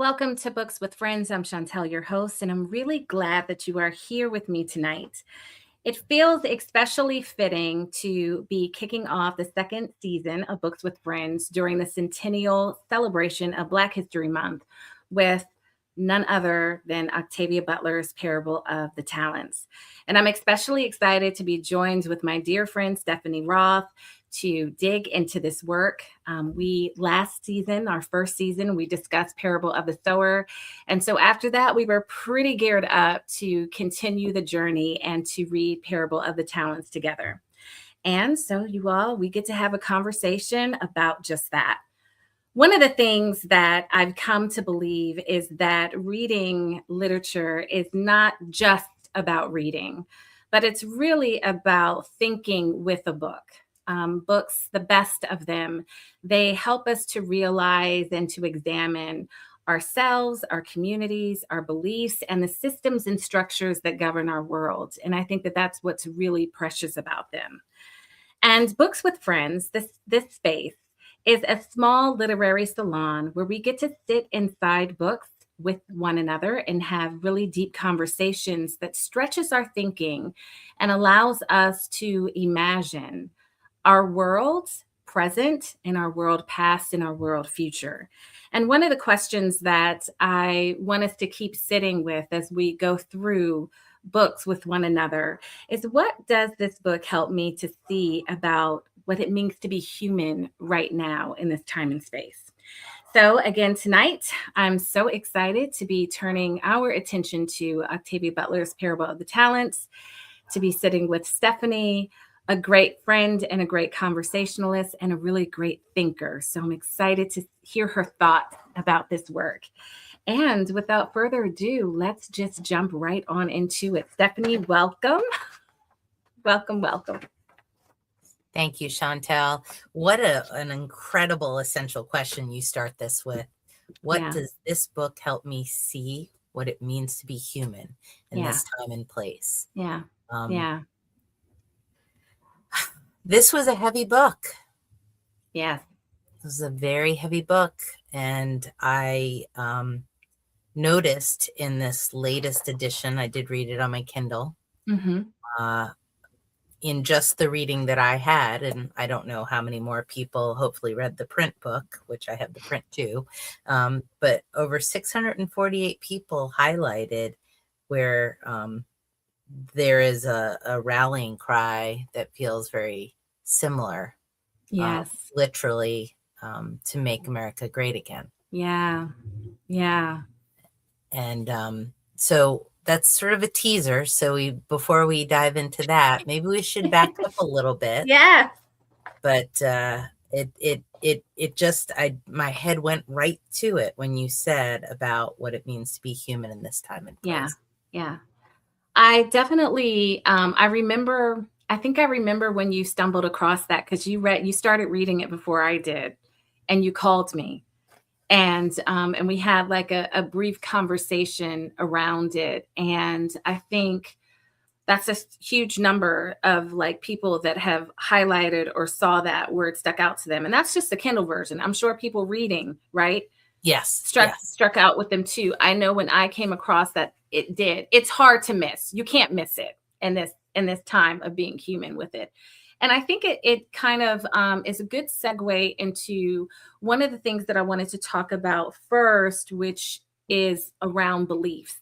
Welcome to Books with Friends. I'm Chantel, your host, and I'm really glad that you are here with me tonight. It feels especially fitting to be kicking off the second season of Books with Friends during the centennial celebration of Black History Month with none other than Octavia Butler's Parable of the Talents. And I'm especially excited to be joined with my dear friend Stefani Roth to dig into this work. We last season, our first season, we discussed Parable of the Sower. And so after that, we were pretty geared up to continue the journey and to read Parable of the Talents together. And so you all, we get to have a conversation about just that. One of the things that I've come to believe is that reading literature is not just about reading, but it's really about thinking with a book. Books, the best of them, they help us to realize and to examine ourselves, our communities, our beliefs, and the systems and structures that govern our world. And I think that that's what's really precious about them. And Books with Friends, this space, is a small literary salon where we get to sit inside books with one another and have really deep conversations that stretches our thinking and allows us to imagine our world present and our world past and our world future. And one of the questions that I want us to keep sitting with as we go through books with one another is, what does this book help me to see about what it means to be human right now in this time and space? So again, tonight, I'm so excited to be turning our attention to Octavia Butler's Parable of the Talents, to be sitting with Stefani, a great friend and a great conversationalist and a really great thinker. So I'm excited to hear her thoughts about this work. And without further ado, let's just jump right on into it. Stefani, welcome. Welcome. Thank you, Chantel. What an incredible essential question you start this with. What does this book help me see what it means to be human in this time and place? Yeah. This was a heavy book. Yeah. It was a very heavy book. And I noticed in this latest edition, I did read it on my Kindle, in just the reading that I had, and I don't know how many more people hopefully read the print book, which I have the print too, but over 648 people highlighted where there is a rallying cry that feels very similar, literally, to make America great again. Yeah. And so that's sort of a teaser. So before we dive into that, maybe we should back up a little bit. Yeah. But it just, my head went right to it when you said about what it means to be human in this time and place. Yeah. I definitely, I think I remember when you stumbled across that, because you started reading it before I did, and you called me. And we had like a brief conversation around it. And I think that's a huge number of like people that have highlighted or saw that word stuck out to them. And that's just the Kindle version. I'm sure people reading, right? Yes. Struck out with them too. I know when I came across that, it did. It's hard to miss. You can't miss it in this time of being human with it. And I think it kind of is a good segue into one of the things that I wanted to talk about first, which is around beliefs.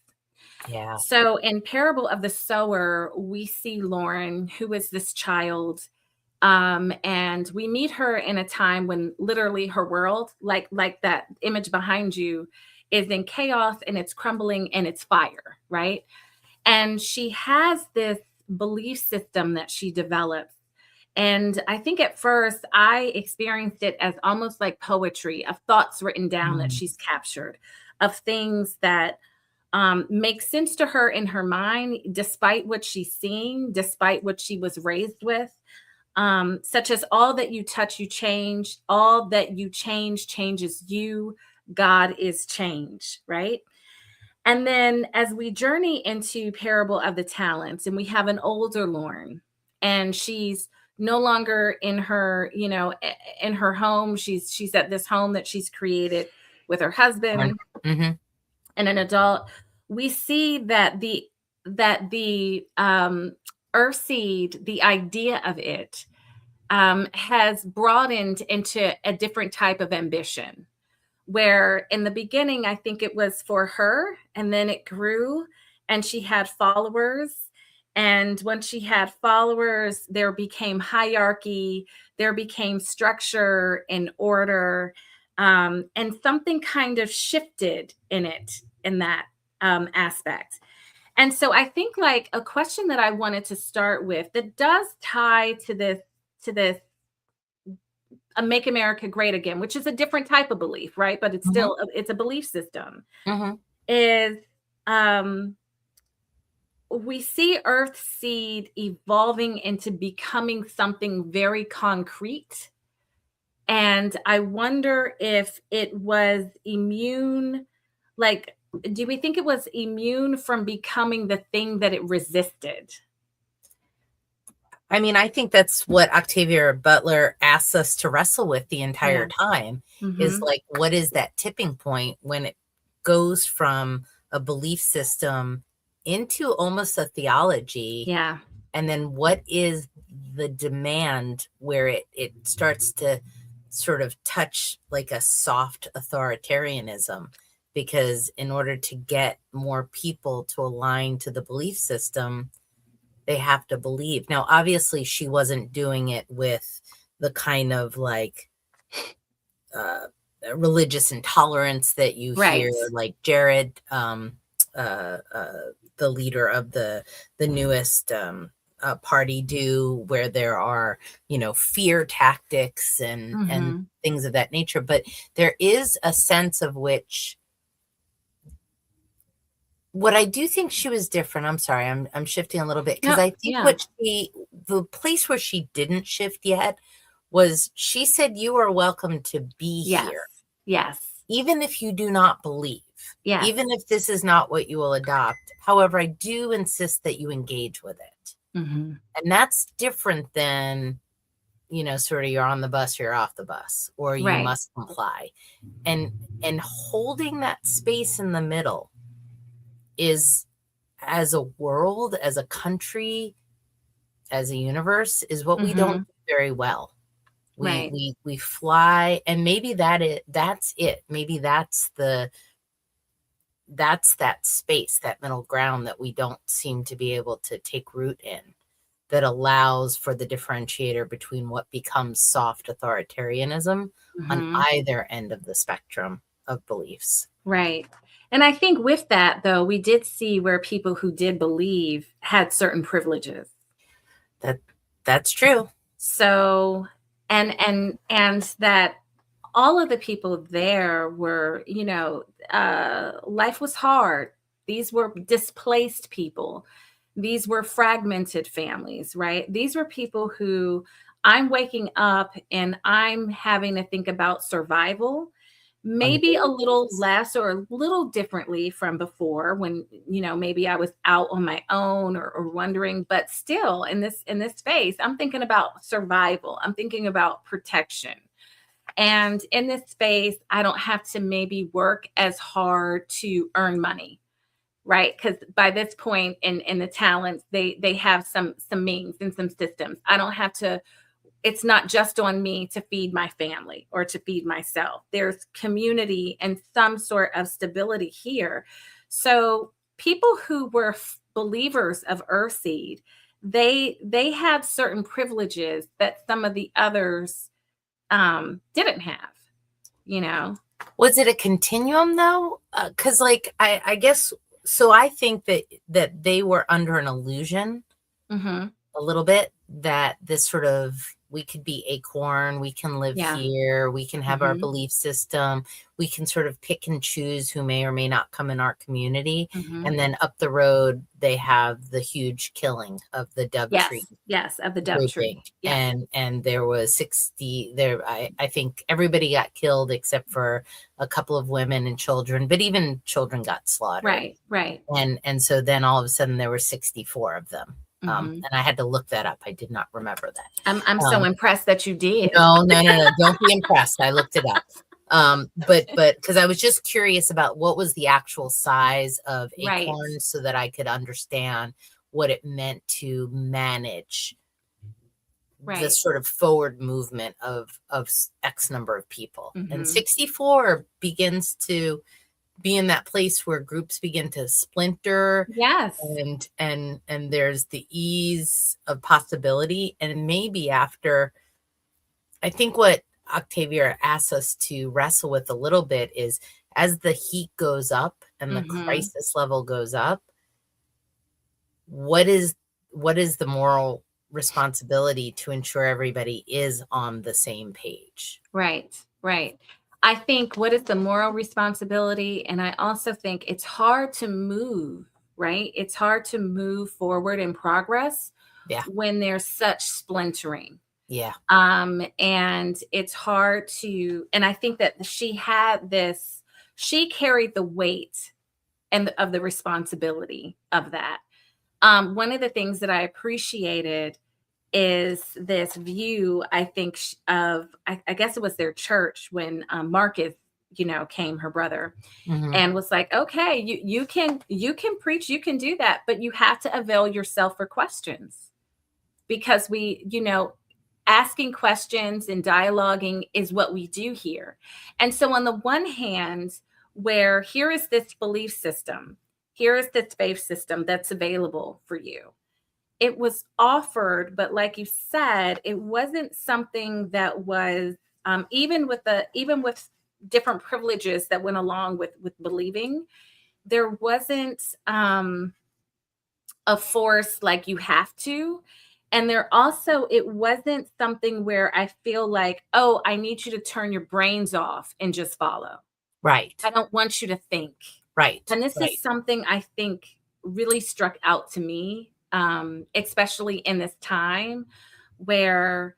Yeah. So in Parable of the Sower, we see Lauren, who is this child, and we meet her in a time when literally her world, like that image behind you, is in chaos and it's crumbling and it's fire, right? And she has this belief system that she develops. And I think at first I experienced it as almost like poetry of thoughts written down that she's captured, of things that make sense to her in her mind, despite what she's seeing, despite what she was raised with, such as all that you touch, you change, all that you change changes you, God is change, right? And then as we journey into Parable of the Talents, and we have an older Lauren, and she's no longer in her, in her home. She's at this home that she's created with her husband. Mm-hmm. and an adult, we see that the earth seed, the idea of it, has broadened into a different type of ambition. Where in the beginning, I think it was for her, and then it grew, and she had followers. And when she had followers, there became hierarchy, there became structure and order, and something kind of shifted in it, in that aspect. And so I think, like, a question that I wanted to start with that does tie to this a make America great again, which is a different type of belief, right? But it's Mm-hmm. still it's a belief system. Mm-hmm. Is um we see Earth seed evolving into becoming something very concrete. And I wonder if it was immune, like, do we think it was immune from becoming the thing that it resisted? I mean, I think that's what Octavia Butler asks us to wrestle with the Yeah. entire time is Mm-hmm. like, what is that tipping point when it goes from a belief system into almost a theology? Yeah. And then what is the demand where it starts to sort of touch like a soft authoritarianism? Because in order to get more people to align to the belief system, they have to believe. Now, obviously, she wasn't doing it with the kind of like uh, religious intolerance that you hear, Right. like Jared, the leader of the newest party, do, where there are fear tactics and Mm-hmm. things of that nature. But there is a sense of which what I do think she was different. I'm sorry, I'm shifting a little bit because No, I think yeah. what the place where she didn't shift yet was she said, "You are welcome to be Yes. here, Yes. even if you do not believe, Yes. even if this is not what you will adopt. However, I do insist that you engage with it." Mhm. And that's different than, sort of you're on the bus, you're off the bus, or you Right. must comply. And holding that space in the middle is, as a world, as a country, as a universe, is what we don't Mhm. do very well. We Right. we we fly, and maybe that's it. Maybe that's that space, that middle ground that we don't seem to be able to take root in, that allows for the differentiator between what becomes soft authoritarianism on Mhm. either end of the spectrum of beliefs. Right. And I think with that, though, we did see where people who did believe had certain privileges. That that's true. So, and that all of the people there were, life was hard. These were displaced people. These were fragmented families, right? These were people who, I'm waking up and I'm having to think about survival, On a maybe a daily little basis. less or a little differently from before, when, maybe I was out on my own, or wondering, but still in this space, I'm thinking about survival. I'm thinking about protection. And in this space, I don't have to maybe work as hard to earn money, right? Because by this point in the talents, they have some means and some systems. I don't have to. It's not just on me to feed my family or to feed myself. There's community and some sort of stability here. So people who were believers of Earthseed, they had certain privileges that some of the others didn't have, you know. Was it a continuum though? Because like I guess so. I think that they were under an illusion Hmm. a little bit that this sort of, we could be acorn, we can live Yeah. here, we can have our Hmm. belief system, we can sort of pick and choose who may or may not come in our community. Hmm. And then up the road, they have the huge killing of the Dove Tree Yes. Yes. Of the dove grouping. tree. Yes. And there was 60 there. I think everybody got killed except for a couple of women and children, but even children got slaughtered. Right. Right. And so then all of a sudden there were 64 of them. Hmm. And I had to look that up. I did not remember that. I'm so Um, impressed that you did. no, no, no, no. Don't be impressed. I looked it up. But because I was just curious about what was the actual size of Right. acorns so that I could understand what it meant to manage the Right. sort of forward movement of X number of people. And Hmm. 64 begins to be in that place where groups begin to splinter, Yes. and there's the ease of possibility. And maybe after, I think what Octavia asks us to wrestle with a little bit is, as the heat goes up and the Hmm. crisis level goes up, what is the moral responsibility to ensure everybody is on the same page? Right. Right. I think what is the moral responsibility? And I also think it's hard to move, right? It's hard to move forward in progress Yeah. when there's such splintering. Yeah. And it's hard to, and I think that she carried the weight and of the responsibility of that. One of the things that I appreciated is this view, I think, I guess it was their church when Marcus, came, her brother, Hmm. and was like, okay, you can preach, you can do that, but you have to avail yourself for questions, because asking questions and dialoguing is what we do here. And so, on the one hand, where here is this belief system, here is this faith system that's available for you. It was offered, but like you said, it wasn't something that was, even with different privileges that went along with believing, there wasn't a force like you have to. And there also, it wasn't something where I feel like, oh, I need you to turn your brains off and just follow. Right. I don't want you to think. Right. And this is Right. something I think really struck out to me, especially in this time where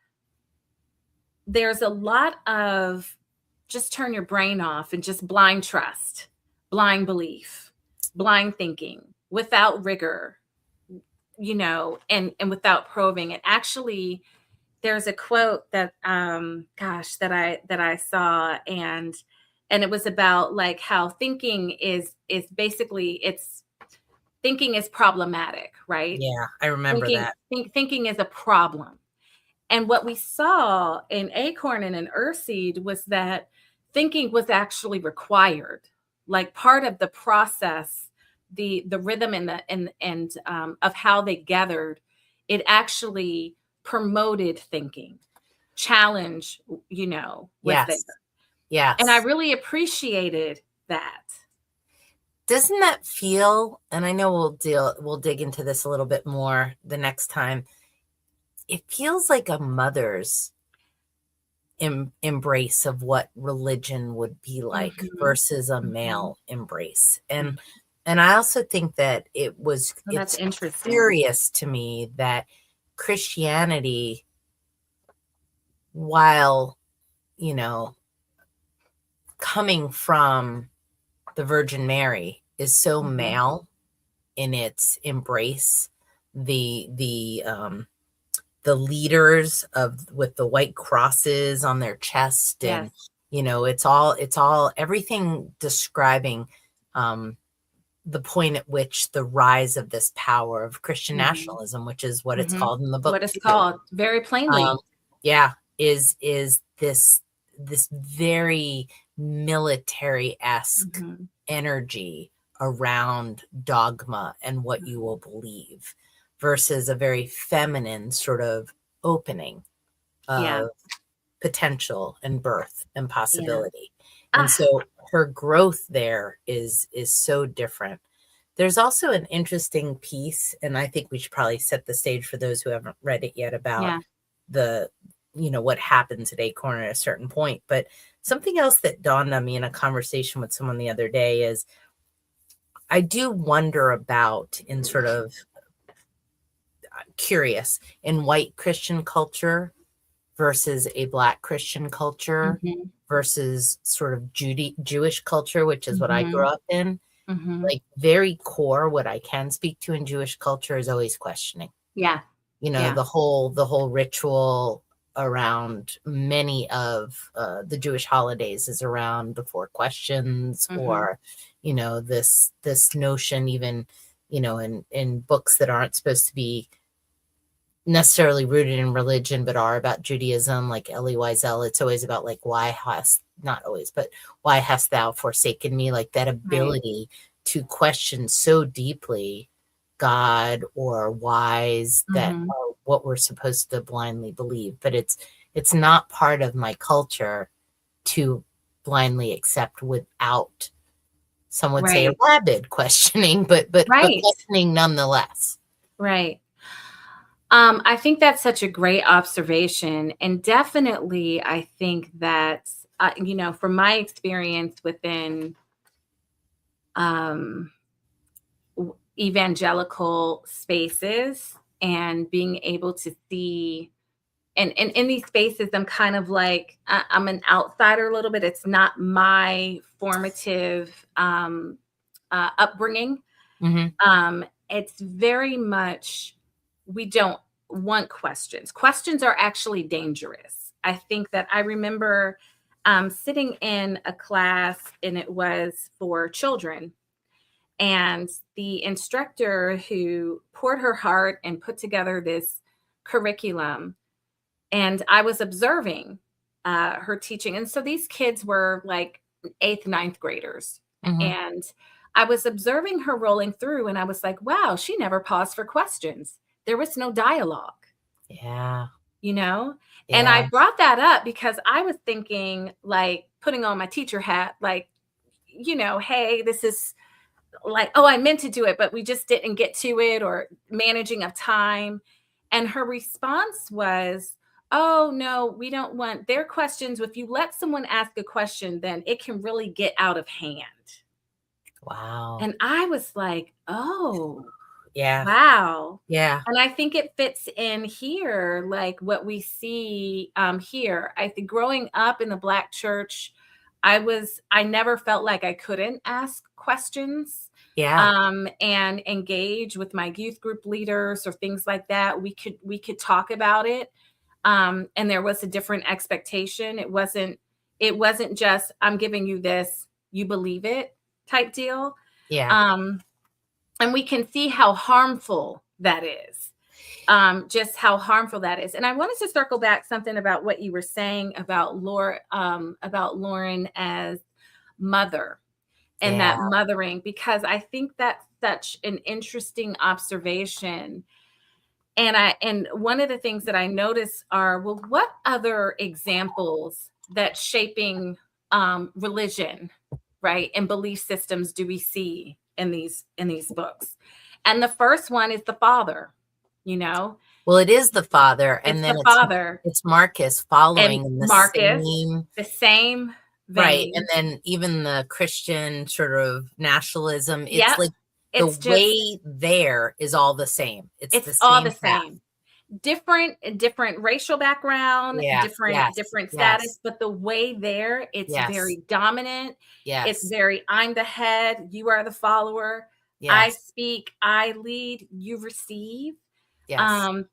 there's a lot of just turn your brain off and just blind trust, blind belief, blind thinking without rigor, and without probing. And actually, there's a quote that gosh, that I saw, and it was about like how thinking is basically, it's thinking is problematic, right? Yeah, I remember Thinking that. thinking is a problem. And what we saw in Acorn and in Earthseed was that thinking was actually required, like part of the process, the rhythm and of how they gathered. It actually promoted thinking, challenge, was there, Yes. and I Yes. really appreciated that. Doesn't that feel, and I know we'll dig into this a little bit more the next time. It feels like a mother's embrace of what religion would be like Mhm, versus a mhm, male embrace. And mhm. I also think that Well, that's it's interesting. curious to me that Christianity, while, you know, coming from the Virgin Mary, is so Mhm. male in its embrace. The leaders of with the white crosses on their chest, and Yes. it's all everything describing um the point at which the rise of this power of Christian Mhm, nationalism, which is what it's mhm. called in the book What it's too. called very um plainly. yeah, is this very military-esque Mhm. energy around dogma and what you will believe, versus a very feminine sort of opening Yeah, of potential and birth and yeah. possibility. And Ah, so her growth there is so different. There's also an interesting piece, and I think we should probably set the stage for those who haven't read it yet, about yeah. the what happens at Acorn at a certain point. But something else that dawned on me in a conversation with someone the other day is, I do wonder about, in sort of curious, in white Christian culture versus a Black Christian culture Mhm, versus sort of Jewish culture, which is what I grew mhm, up in. mhm. Like, very core, what I can speak to in Jewish culture is always questioning. Yeah, yeah. The whole ritual. around many of the Jewish holidays is around the four questions, Mm-hmm. or this notion, even in books that aren't supposed to be necessarily rooted in religion but are about Judaism, like Elie Wiesel. It's always about like, why hast not always, but why hast thou forsaken me? Like that Right. ability to question so deeply God or whys that Mm-hmm. are what we're supposed to blindly believe. But it's not part of my culture to blindly accept without, some would say, a Right. rabid questioning, but Right. questioning nonetheless. Right. I think that's such a great observation. And definitely, I think that, from my experience within um, evangelical spaces and being able to see, and in these spaces, I'm kind of like, I'm an outsider a little bit. It's not my formative upbringing. Hmm. It's very much, we don't want questions. Questions are actually dangerous. I think that I remember sitting in a class, and it was for children. And the instructor who poured her heart and put together this curriculum, and I was observing her teaching. And so these kids were like eighth, ninth graders. Hmm. And I was observing her rolling through, and I was like, wow, she never paused for questions. There was no dialogue, Yeah. you know? And Yeah. I brought that up because I was thinking, like, putting on my teacher hat, like, hey, this is like, oh, I meant to do it, but we just didn't get to it, or managing of time. And her response was, oh, no, we don't want their questions. If you let someone ask a question, then it can really get out of hand. Wow. And I was like, oh, Yeah. wow. Yeah. And I think it fits in here, like what we see here. I think growing up in the Black church, I never felt like I couldn't ask questions Yeah. and engage with my youth group leaders or things like that. We could talk about it. And there was a different expectation. It wasn't just, I'm giving you this, you believe it type deal. Yeah. Um, and we can see how harmful that is, just how harmful that is. And I wanted to circle back something about what you were saying about Lauren as mother and Yeah. that mothering, because I think that's such an interesting observation. And one of the things that I notice are, well, what other examples that shaping religion, right, and belief systems do we see in these books? And the first one is the father, you know, Well, it is the father, it's and then the it's father it's Marcus and following in the Marcus, same. the same Right. And vein. then even the Christian sort of nationalism, it's Yep. like the It's just, way there is all the same. It's it's the all the same path. same. Different racial background, Yes, different yes, different status, yes, but the way there, it's yes, very dominant. It's yes, very, I'm the head, you are the follower. I yes, speak, I lead, you receive. yes, Um,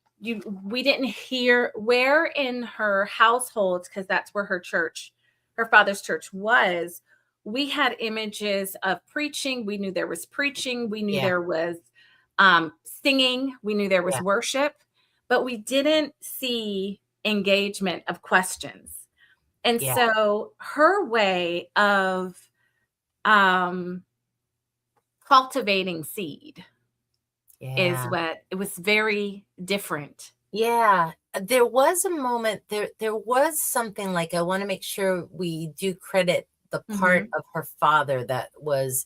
we didn't hear where in her household, because that's where her father's church was. We had images of preaching. We knew there was preaching. We knew yeah, there was singing. We knew there was yeah, worship, but we didn't see engagement of questions. And yeah, so her way of um, cultivating seed is yeah. what it was, very different. Yeah, there was a moment there was something, like, I want to make sure we do credit the part Mhm. of her father that was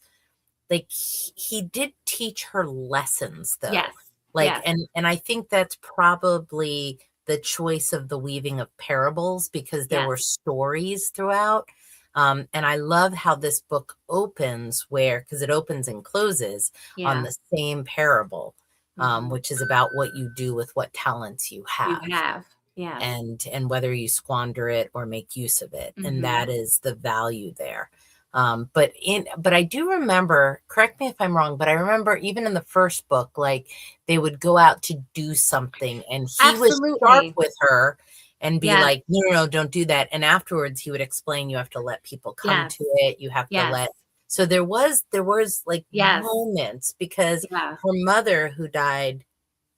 like, he did teach her lessons though. Yes. Like, Yes. and I think that's probably the choice of the weaving of parables, because there Yes. were stories throughout. And I love how this book opens, where, because it opens and closes on Yeah. the same parable, Mhm. which is about what you do with what talents you You have, have. Yes. and whether you squander it or make use of it, and Mhm. that is the value there. But I do remember, correct me if I'm wrong, but I remember even in the first book, like, they would go out to do something and he was sharp Absolutely. with her, and be Yes. like, no, don't do that. And afterwards he would explain, you have to let people come Yes. to it. You have to Yes. let, so there was like Yes. moments, because Yeah. her mother, who died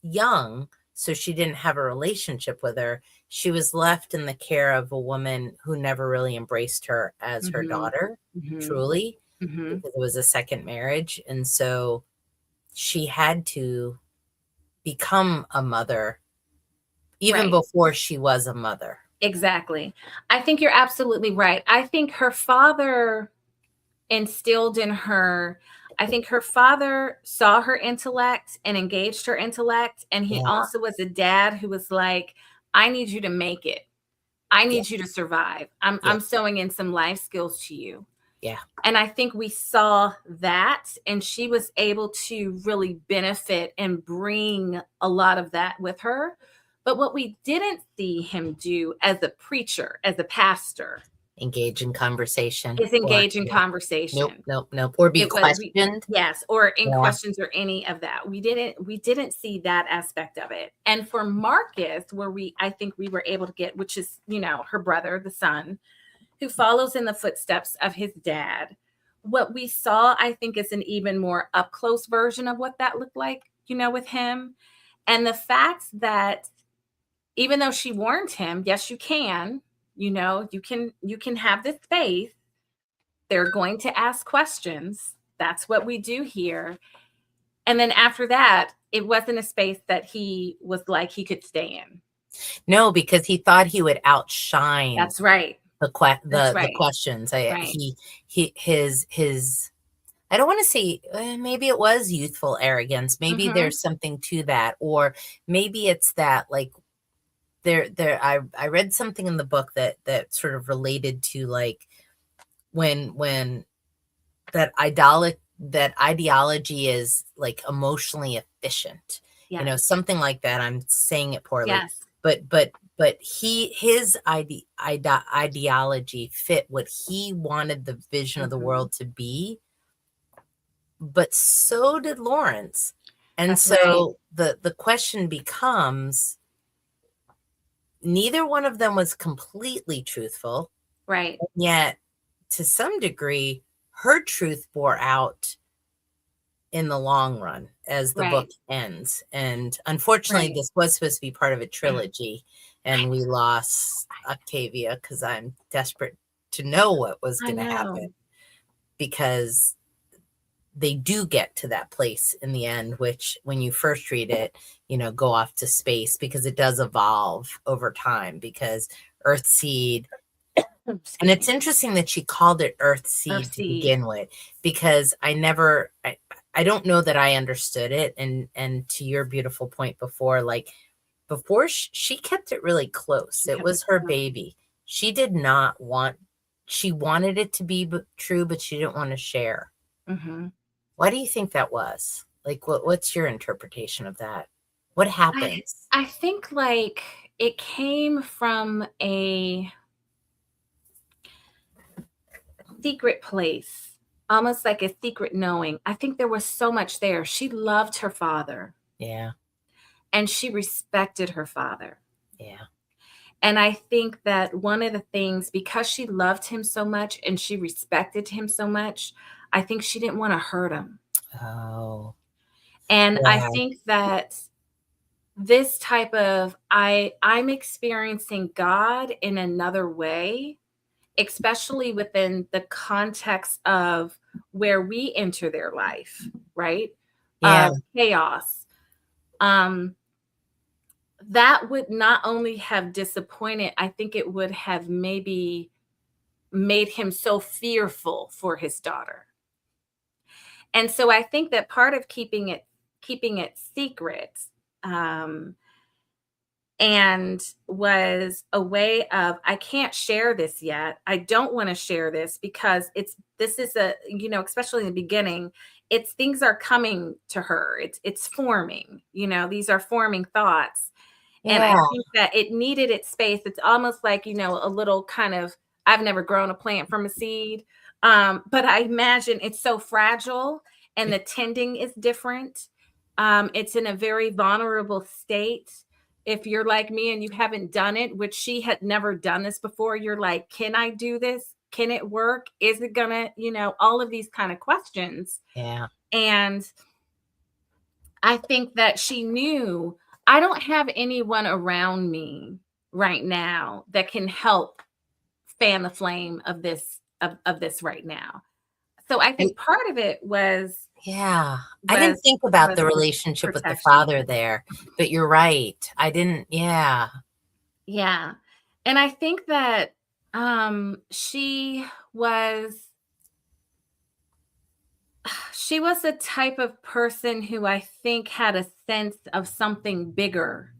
young, so she didn't have a relationship with her, she was left in the care of a woman who never really embraced her as her Mhm. daughter, Mhm. truly, Mhm. because it was a second marriage. And so she had to become a mother even Right. before she was a mother. Exactly. I think you're absolutely right. I think her father instilled in her, I think her father saw her intellect and engaged her intellect. And he Yeah. also was a dad who was like, I need you to make it. I Yeah. need you to survive. Yeah. I'm sewing in some life skills to you. Yeah. And I think we saw that, and she was able to really benefit and bring a lot of that with her. But what we didn't see him do as a preacher, as a pastor, Engage in conversation, is or engage in yeah. Nope, conversation. nope, nope. Or be It was we, questioned. yes, or in Yeah. questions or any of that. We didn't see that aspect of it. And for Marcus, where I think we were able to get, which is, her brother, the son, who follows in the footsteps of his dad. What we saw, I think, is an even more up close version of what that looked like, with him. And the fact that even though she warned him, yes, you can, you can have this space. They're going to ask questions. That's what we do here. And then after that, it wasn't a space that he was like he could stay in. No, because he thought he would outshine That's right. That's the right. questions. Right. His I don't want to say, maybe it was youthful arrogance. Maybe Mm-hmm. there's something to that, or maybe it's that, like, I read something in the book that sort of related to, like, when that ideology is like emotionally efficient, Yes. something like that. I'm saying it poorly, Yes. but his ideology fit what he wanted the vision of the Mm-hmm. world to be, but so did Lawrence. And That's right. so the question becomes, neither one of them was completely truthful, Right. yet to some degree her truth bore out in the long run as the book Right. ends. And unfortunately, Right. this was supposed to be part of a trilogy, and we lost Octavia, because I'm desperate to know what was I going to know. happen, because they do get to that place in the end, which when you first read it, go off to space, because it does evolve over time, because Earthseed. And Excuse it's me. interesting that she called it Earthseed to Earthseed. begin with, because I don't know that I understood it. And to your beautiful point before, like, before she kept it really close. She It kept it was her close. baby. She did not want, she wanted it to be true, but she didn't want to share. Hmm. Why do you think that was? Like, what's your interpretation of that? What I happens? I think like it came from a secret place, almost like a secret knowing. I think there was so much there. She loved her father Yeah, and she respected her father. yeah. And I think that one of the things, because she loved him so much and she respected him so much, I think she didn't want to hurt him. Oh, And I yeah, think that this type of I'm experiencing God in another way, especially within the context of where we enter their life, right? yeah, Of chaos. Um, that would not only have disappointed, I think it would have maybe made him so fearful for his daughter. And so I think that part of keeping it secret, um, and was a way of, I can't share this yet. I don't want to share this because this is especially in the beginning, it's things are coming to her. It's forming, these are forming thoughts. And I yeah. think that it needed its space. It's almost like, a little kind of, I've never grown a plant from a seed. But I imagine it's so fragile and the tending is different. It's in a very vulnerable state. if you're like me and you haven't done it, which she had never done this before, you're like, can I do this? Can it work? Is it gonna, all of these kind of questions. Yeah. And I think that she knew I don't have anyone around me right now that can help fan the flame of this right now. So I I think part of it was Yeah. I didn't was think about was the relationship with the protection. father there, but you're right. I didn't yeah. Yeah. And I think that she was she was the type of person who I think had a sense of something bigger,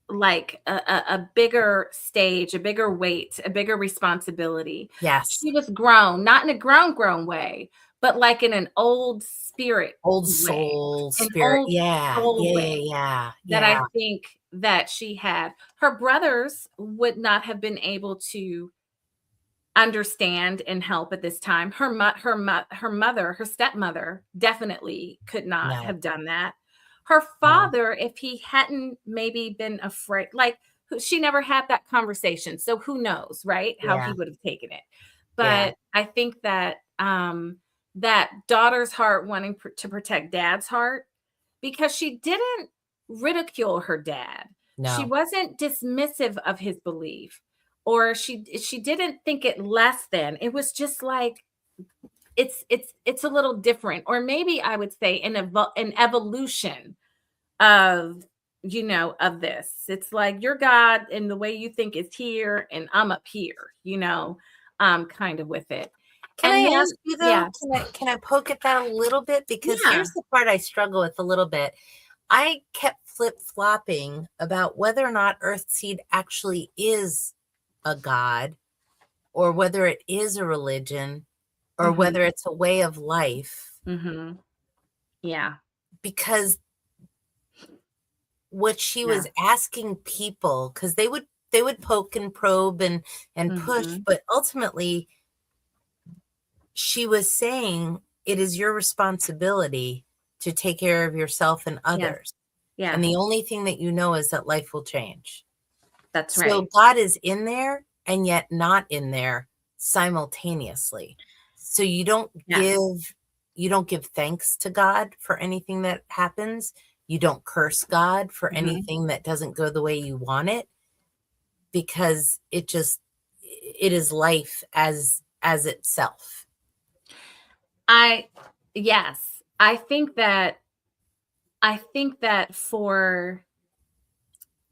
like a bigger stage, a bigger weight, a bigger responsibility. Yes. She was grown, not in a grown way, but like in an old spirit Old way, soul an spirit. old Yeah. soul Yeah, yeah, way yeah. that I Yeah. think that she had. Her brothers would not have been able to understand and help at this time. Her mother, her stepmother, definitely could not No. have done that. Her No. father, if he hadn't maybe been afraid, like she never had that conversation. So who knows, right? How he Yeah. would have taken it. Yeah. But I think that that daughter's heart wanting to protect dad's heart, because she didn't ridicule her dad. She No. wasn't dismissive of his belief, or she didn't think it less than. It was just like it's a little different, or maybe I would say an evolution of of this. It's like your God and the way you think is here, and I'm up here, kind of with it. Can And I then ask you though? yeah, Can I poke at that a little bit? Because yeah, here's the part I struggle with a little bit. I kept flip-flopping about whether or not Earthseed actually is a god, or whether it is a religion, or hmm whether it's a way of life. hmm yeah, Because what she yeah, was asking people, because they would poke and probe and push, hmm but ultimately she was saying it is your responsibility to take care of yourself and yeah, others. yeah, And the only thing that you know is that life will change. that's So right. God is in there and yet not in there simultaneously. So Yes. you don't give thanks to God for anything that happens. You don't curse God for hmm anything that doesn't go the way you want it, because it is life as itself. I yes, I think that for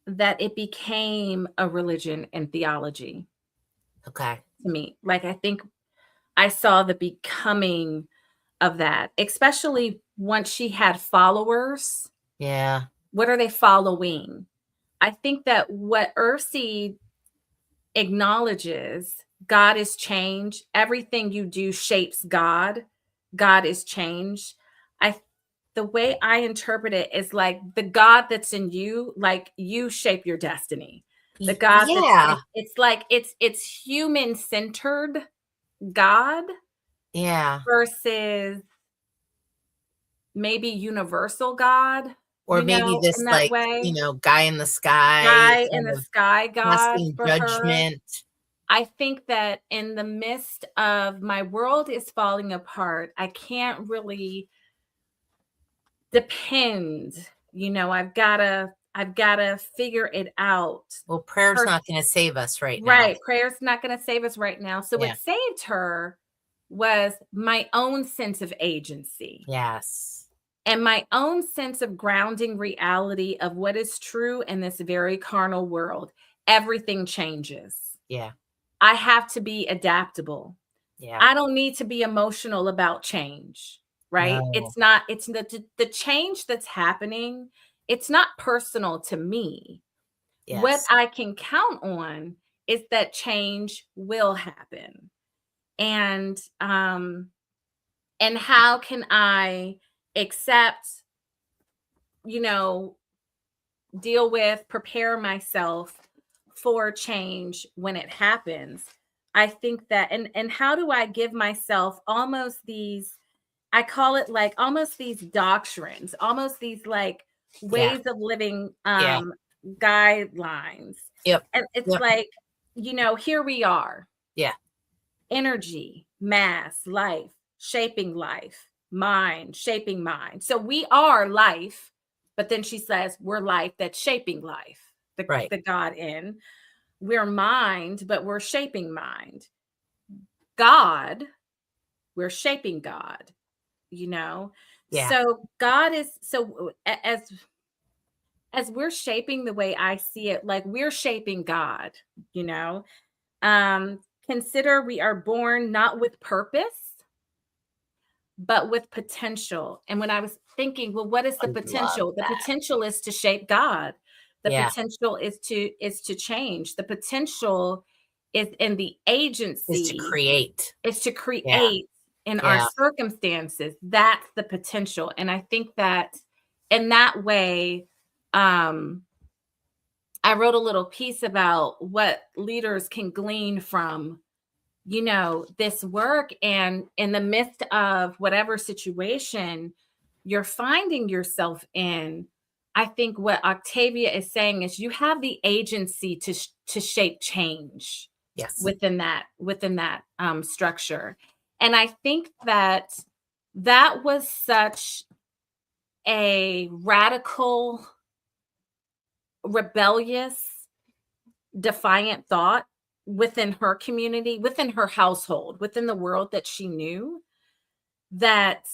that it became a religion and theology Okay. to me. Like I think I saw the becoming of that, especially once she had followers. Yeah. What are they following? I think that what Earthseed acknowledges, God is change. Everything you do shapes God. God is change. I The way I interpret it is like the God that's in you, like you shape your destiny. The God that's Yeah. it's like it's human centered God Yeah. versus maybe universal God, Or maybe in this, that like, way. guy in the sky Guy in kind the of sky God casting for her. judgment. I think that in the midst of my world is falling apart, I can't really depend. I've gotta figure it out. Well, prayer's Per- not gonna save us right now. right. Prayer's not gonna save us right now. So Yeah. what saved her was my own sense of agency Yes. and my own sense of grounding reality of what is true in this very carnal world. Everything changes. Yeah. I have to be adaptable. Yeah. I don't need to be emotional about change, right? No. It's the change that's happening. It's not personal to me. What Yes. I can count on is that change will happen. And how can I accept, you know, deal with, prepare myself for change when it happens? I think that and how do I give myself almost these, I call it like almost these doctrines, almost these like ways of living Yeah. guidelines. Yep. And it's Yep. like, here we are, Yeah. energy, mass, life, shaping life, mind, shaping mind. So we are life, but then she says we're life that's shaping life, Right. the God in. We're mind, but we're shaping mind. God, we're shaping God, you know? Yeah. So God is so as we're shaping the way I see it, like we're shaping God, you know. Consider we are born not with purpose, but with potential. And when I was thinking, well, what is the I love potential? The that. potential is to shape God. The Yeah. potential is to change. The potential is in the Is to agency, create. is to Yeah. create in our Yeah. circumstances. That's the potential. And I think that in that way, I wrote a little piece about what leaders can glean from this work, and in the midst of whatever situation you're finding yourself in. I think what Octavia is saying is you have the agency to shape change Yes. within that structure. And I think that was such a radical, rebellious, defiant thought within her community, within her household, within the world that she knew, that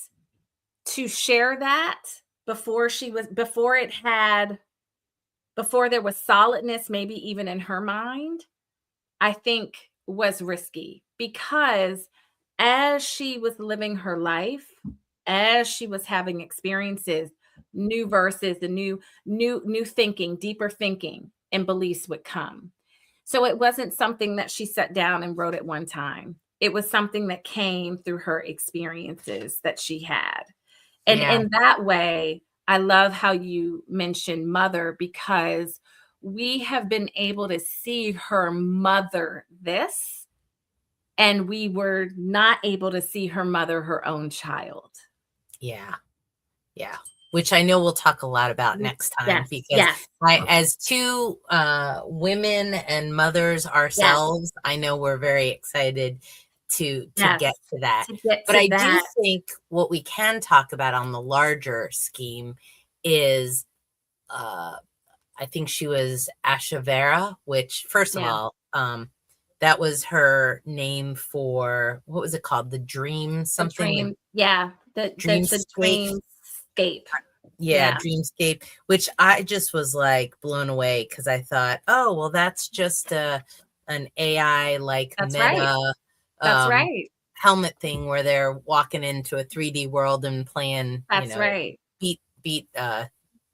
to share that before there was solidness, maybe even in her mind, I think was risky, because as she was living her life, as she was having experiences, new verses and new thinking, deeper thinking and beliefs would come. So it wasn't something that she sat down and wrote at one time. It was something that came through her experiences that she had. And Yeah. in that way, I love how you mentioned mother, because we have been able to see her mother this, and we were not able to see her mother her own child. Yeah. Yeah. Which I know we'll talk a lot about next time, Yes, because yes, as two women and mothers yes, ourselves, I know we're very excited to yes. get to that. To get But to I do that, think what we can talk about on the larger scheme is, I think she was Ashavera, which, first of yeah, all, that was her name for, what was it called? The dream the something, the dream, yeah, the dreamscape. dreamscape. Yeah, Yeah, dreamscape, which I just was like blown away, because I thought, oh, well, that's just an AI like that's right. meta That's um right. helmet thing where they're walking into a 3D world and playing, That's right. beat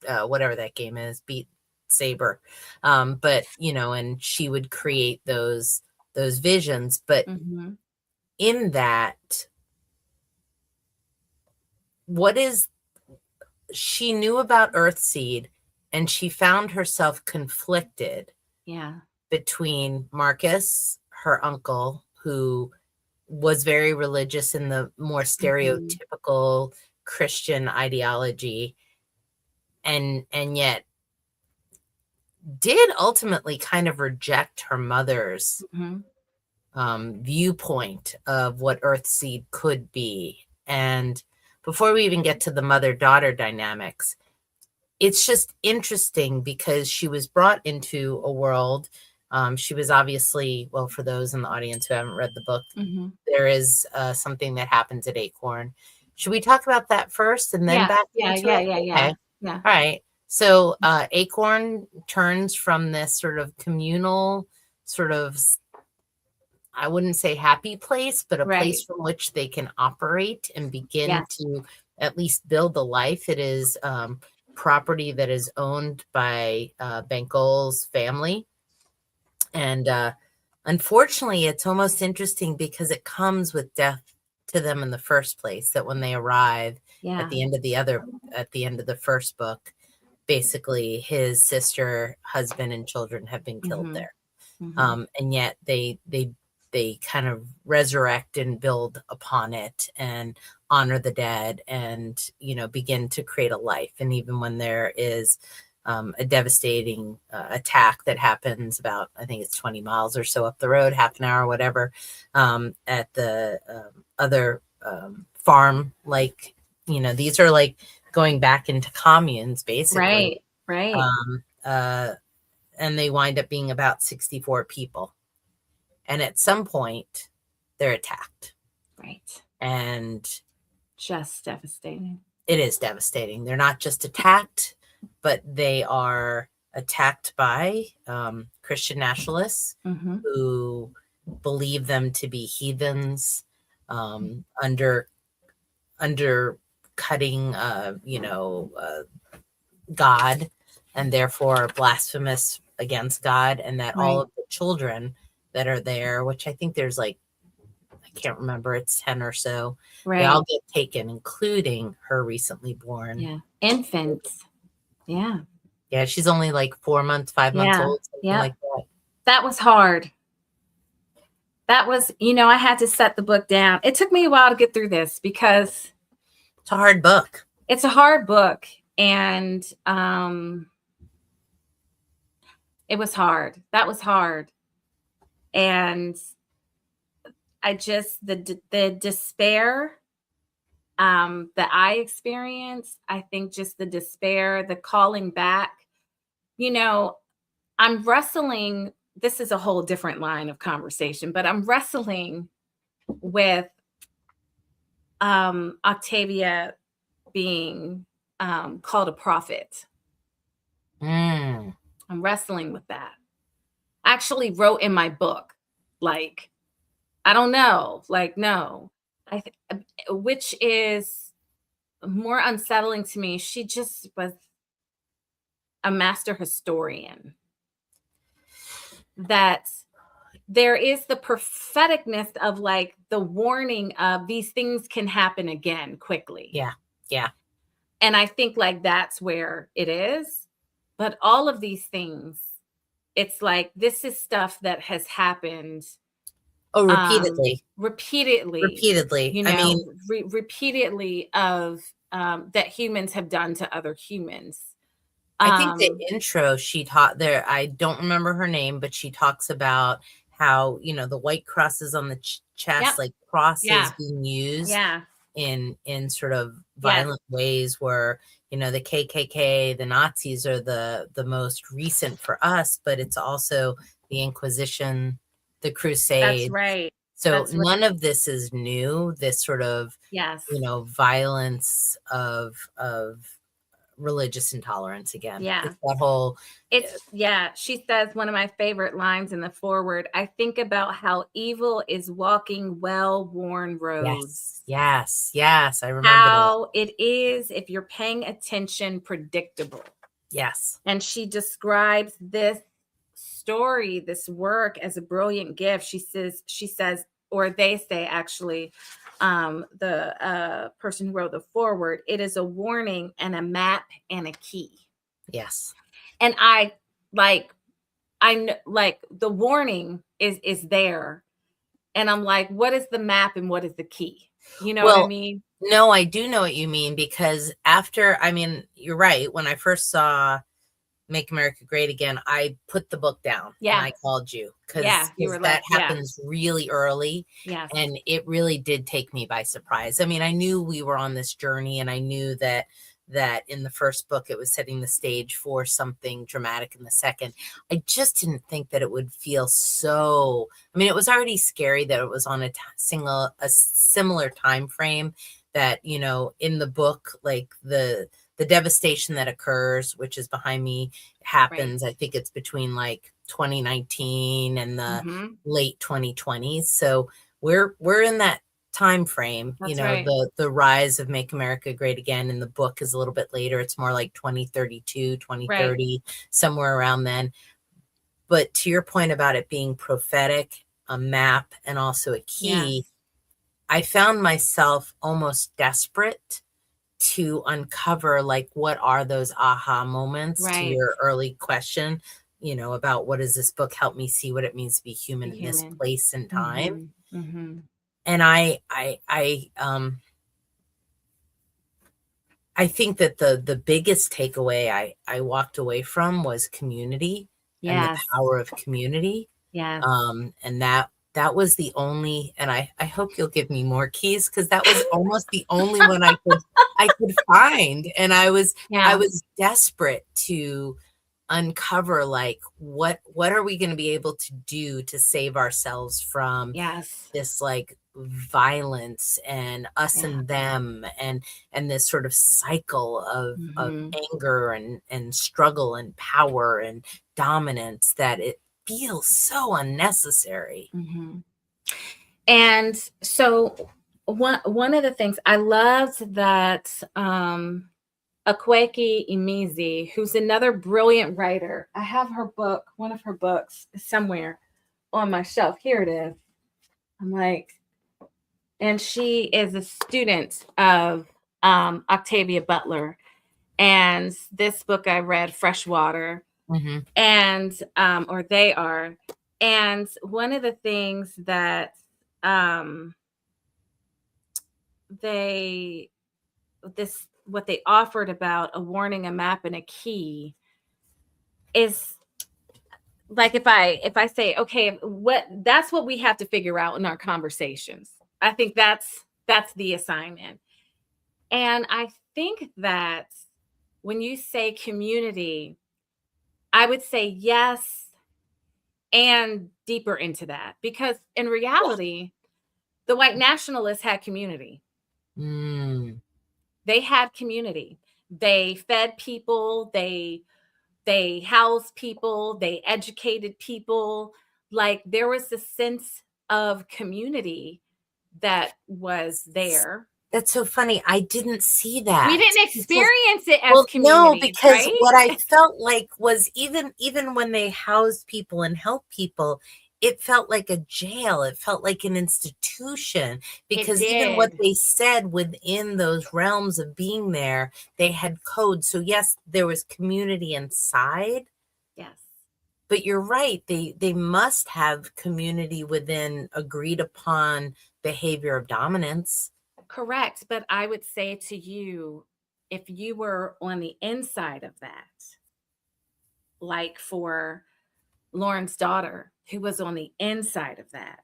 whatever that game is, beat saber. But and she would create those visions. But Mhm. in that, what is she knew about Earthseed, and she found herself conflicted Yeah. between Marcus, her uncle, who was very religious in the more Mhm. stereotypical Christian ideology, and yet did ultimately kind of reject her mother's Mhm. viewpoint of what Earthseed could be. And before we even get to the mother-daughter dynamics, it's just interesting because she was brought into a world. She was obviously, well, for those in the audience who haven't read the book, Mhm. there is something that happens at Acorn. Should we talk about that first and then Yeah, back yeah, into yeah, it? yeah, yeah, Okay. yeah. All right. So Acorn turns from this sort of communal, sort of, I wouldn't say happy place, but a place Right. from which they can operate and begin Yes. to at least build the life. It is property that is owned by Bankol's family. And unfortunately, it's almost interesting because it comes with death to them in the first place, that when they arrive at Yeah. the end of the first book, basically his sister, husband, and children have been killed Mhm. there. Mhm. And yet they they kind of resurrect and build upon it and honor the dead and, begin to create a life. And even when there is a devastating attack that happens about, I think it's 20 miles or so up the road, half an hour, whatever, at the other farm, like, these are like going back into communes, basically. Right. And they wind up being about 64 people. And at some point, they're attacked. Right. And just devastating. It is devastating. They're not just attacked, but they are attacked by Christian nationalists who believe them to be heathens, undercutting, God, and therefore blasphemous against God, and that all of the children that are there, which I think there's like, I can't remember, it's 10 or so, they all get taken, including her recently born infants. Yeah, she's only like 4 months, 5 months old, something like that. That was hard. That was, I had to set the book down. It took me a while to get through this because it's a hard book. It's a hard book. And it was hard. That was hard. And I just, the despair that I experienced, I think just the despair, the calling back, I'm wrestling. This is a whole different line of conversation, but I'm wrestling with Octavia being called a prophet. I'm wrestling with that. I actually wrote in my book, like, I don't know, like, no, which is more unsettling to me. She just was a master historian. That there is the propheticness of like the warning of these things can happen again quickly. Yeah. And I think like that's where it is. But all of these things, it's like this is stuff that has happened. Repeatedly. Repeatedly. I mean, repeatedly of that humans have done to other humans. I think the intro she taught there, I don't remember her name, but she talks about how, the white crosses on the chest, like crosses being used in sort of violent ways where, the KKK, the Nazis are the most recent for us, but it's also the Inquisition, the Crusades. That's right. So none of this is new, this sort of, violence of religious intolerance again. It's that whole. She says one of my favorite lines in the foreword. I think about how evil is walking well-worn roads. Yes. I remember how that. It is, if you're paying attention, predictable. Yes. And she describes this story, this work as a brilliant gift. She says, or they say actually, the person who wrote the foreword, it is a warning and a map and a key. Yes. And I like the warning is there. And I'm like, what is the map and what is the key? You know what I mean? No, I do know what you mean, because you're right. When I first saw Make America Great Again, I put the book down and I called you because that happens really early. Yes. And it really did take me by surprise. I mean, I knew we were on this journey, and I knew that in the first book it was setting the stage for something dramatic in the second. I just didn't think that it would feel so. I mean, it was already scary that it was on a similar time frame that, in the book, like the devastation that occurs, which is behind me, happens. I think it's between like 2019 and the late 2020s. So we're in that time frame. The rise of Make America Great Again in the book is a little bit later. It's more like 2032, 2030, somewhere around then. But to your point about it being prophetic, a map, and also a key, I found myself almost desperate to uncover, like, what are those aha moments, to your early question, about what does this book help me see what it means to be Be human in this human. place and time. Mm-hmm. And I think that the biggest takeaway I walked away from was community and the Yes. power of community. Yes. And that was the only, and I hope you'll give me more keys, because that was almost the only one I could find. And I was Yeah. desperate to uncover, like, what are we going to be able to do to save ourselves from Yes. this, like, violence and us Yeah. and them, and this sort of cycle of Mm-hmm. anger and struggle and power and dominance, that it feels so unnecessary. Mm-hmm. And so one of the things I loved that Akwaeke Imizi, who's another brilliant writer. I have her book, one of her books somewhere on my shelf. Here it is. I'm like, and she is a student of Octavia Butler. And this book I read, Freshwater, Mm-hmm. and or they are. And one of the things that they what they offered about a warning, a map, and a key is like, if I say, okay, that's what we have to figure out in our conversations. I think that's the assignment. And I think that when you say community, I would say yes, and deeper into that, because in reality, the white nationalists had community. Mm. They had community. They fed people, they housed people, they educated people. Like, there was a sense of community that was there. That's so funny. I didn't see We that, didn't because, experience it as well, no, community, because right? what I felt like was, even when they housed people and helped people, it felt like a jail. It felt like an institution, It because even what did. they said within those realms of being there, they had codes. So yes, there was community inside, Yes. but you're right. They must have community within agreed upon behavior of dominance. Correct. But I would say to you, if you were on the inside of that, like for Lauren's daughter, who was on the inside of that,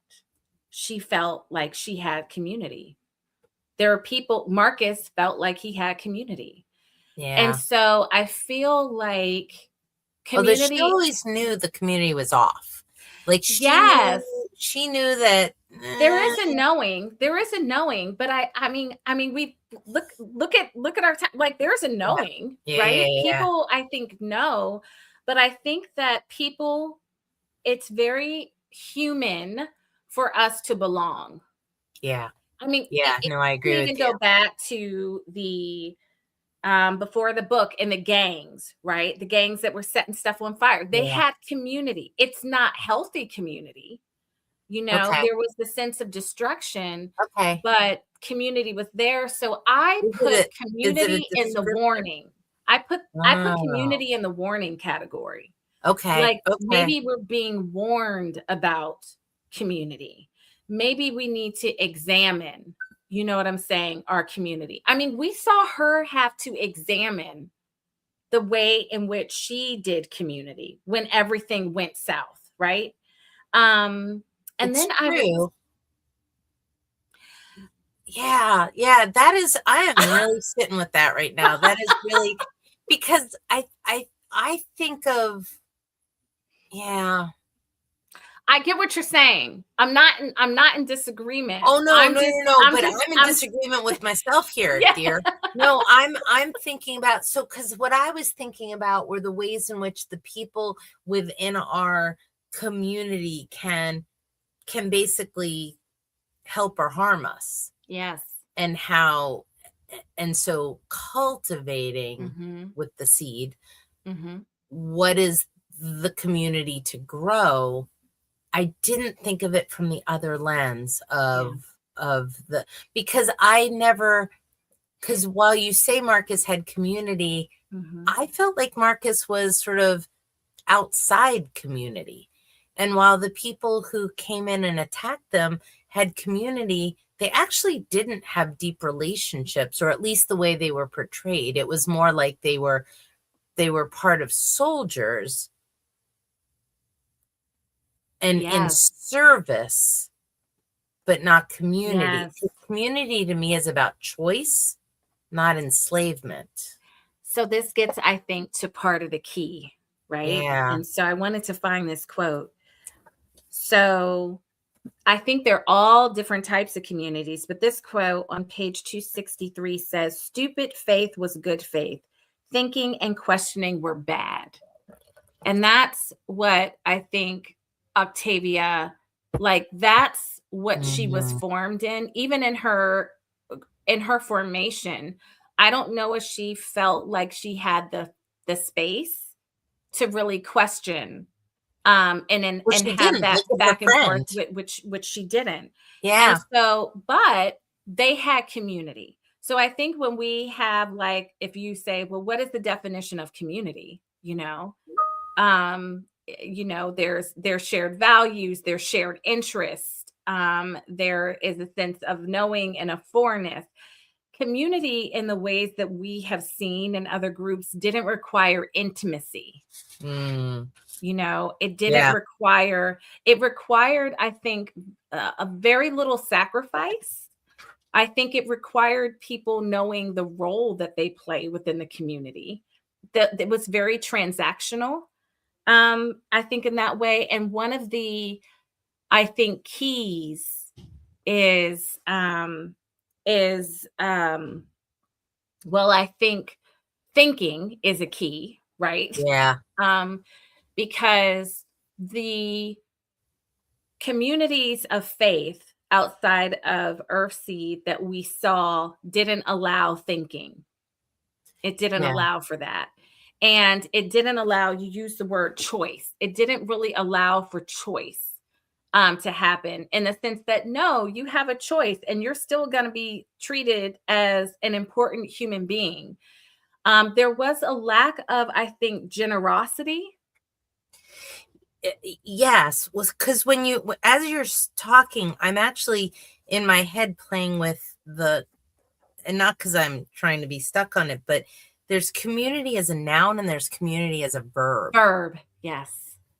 she felt like she had community. There are people, Marcus felt like he had community. And Yeah. so I feel like Although she community, always knew the community was off. Like, yes, she knew that. there is a knowing. There is a knowing, but I mean, we look at our time. Like, there's a knowing, Yeah, yeah, right? yeah, People, I think, know, but I think that people, it's very human for us to belong. yeah, I mean, yeah. it No, I can agree with even you. go back to the before the book, and the gangs, right? The gangs that were setting stuff on fire. They Yeah. had community. It's not healthy community. Okay. There was the sense of destruction, Okay. but community was there. So I Is put it is it a community in the description? warning. I put Oh. community in the warning category. Okay. Like, Okay. maybe we're being warned about community. Maybe we need to examine, you know what I'm saying, our community. I mean, we saw her have to examine the way in which she did community when everything went south, right? And It's then I would true. Yeah. Yeah. That is. I am really sitting with that right now. That is really, because I think of, yeah. I get what you're saying. I'm not in disagreement. Oh, no, I'm no, just no, no, I'm but just I'm in I'm disagreement with myself here, yeah. dear. No, I'm thinking about, so, because what I was thinking about were the ways in which the people within our community can basically help or harm us, Yes. and how, and so cultivating Mhm. with the seed, Mhm. what is the community to grow. I didn't think of it from the other lens Yeah. of the, because I never, because while you say Marcus had community, Mhm. I felt like Marcus was sort of outside community. And while the people who came in and attacked them had community, they actually didn't have deep relationships, or at least the way they were portrayed. It was more like they were part of soldiers and in Yes. service, but not community. Yes. Community to me is about choice, not enslavement. So this gets, I think, to part of the key, right? Yeah. And so I wanted to find this quote. So I think they're all different types of communities, but this quote on page 263 says, "Stupid faith was good faith. Thinking and questioning were bad." And that's what I think Octavia, like, that's what she was Mhm. formed in, even in her formation. I don't know if she felt like she had the space to really question, Well, and she have didn't. that Look at her back and forth, friend. which she didn't. And Yeah. so, but they had community. So I think when we have, like, if you say, well, what is the definition of community? There's shared values, there's shared interests, there is a sense of knowing and a foreness. Community in the ways that we have seen in other groups didn't require intimacy. Mm. It didn't Yeah. require, it required, I think, a very little sacrifice. I think it required people knowing the role that they play within the community. That it was very transactional, I think, in that way. And one of the, I think, keys is is well, I think thinking is a key, right? Yeah. Um, because the communities of faith outside of Earthseed that we saw didn't allow thinking. It didn't Yeah. allow for that. And it didn't allow, you use the word choice. It didn't really allow for choice to happen, in the sense that, no, you have a choice and you're still going to be treated as an important human being. There was a lack of, I think, generosity. Yes, was because when you, as you're talking, I'm actually in my head playing with and not because I'm trying to be stuck on it, but there's community as a noun and there's community as a verb. Verb, yes.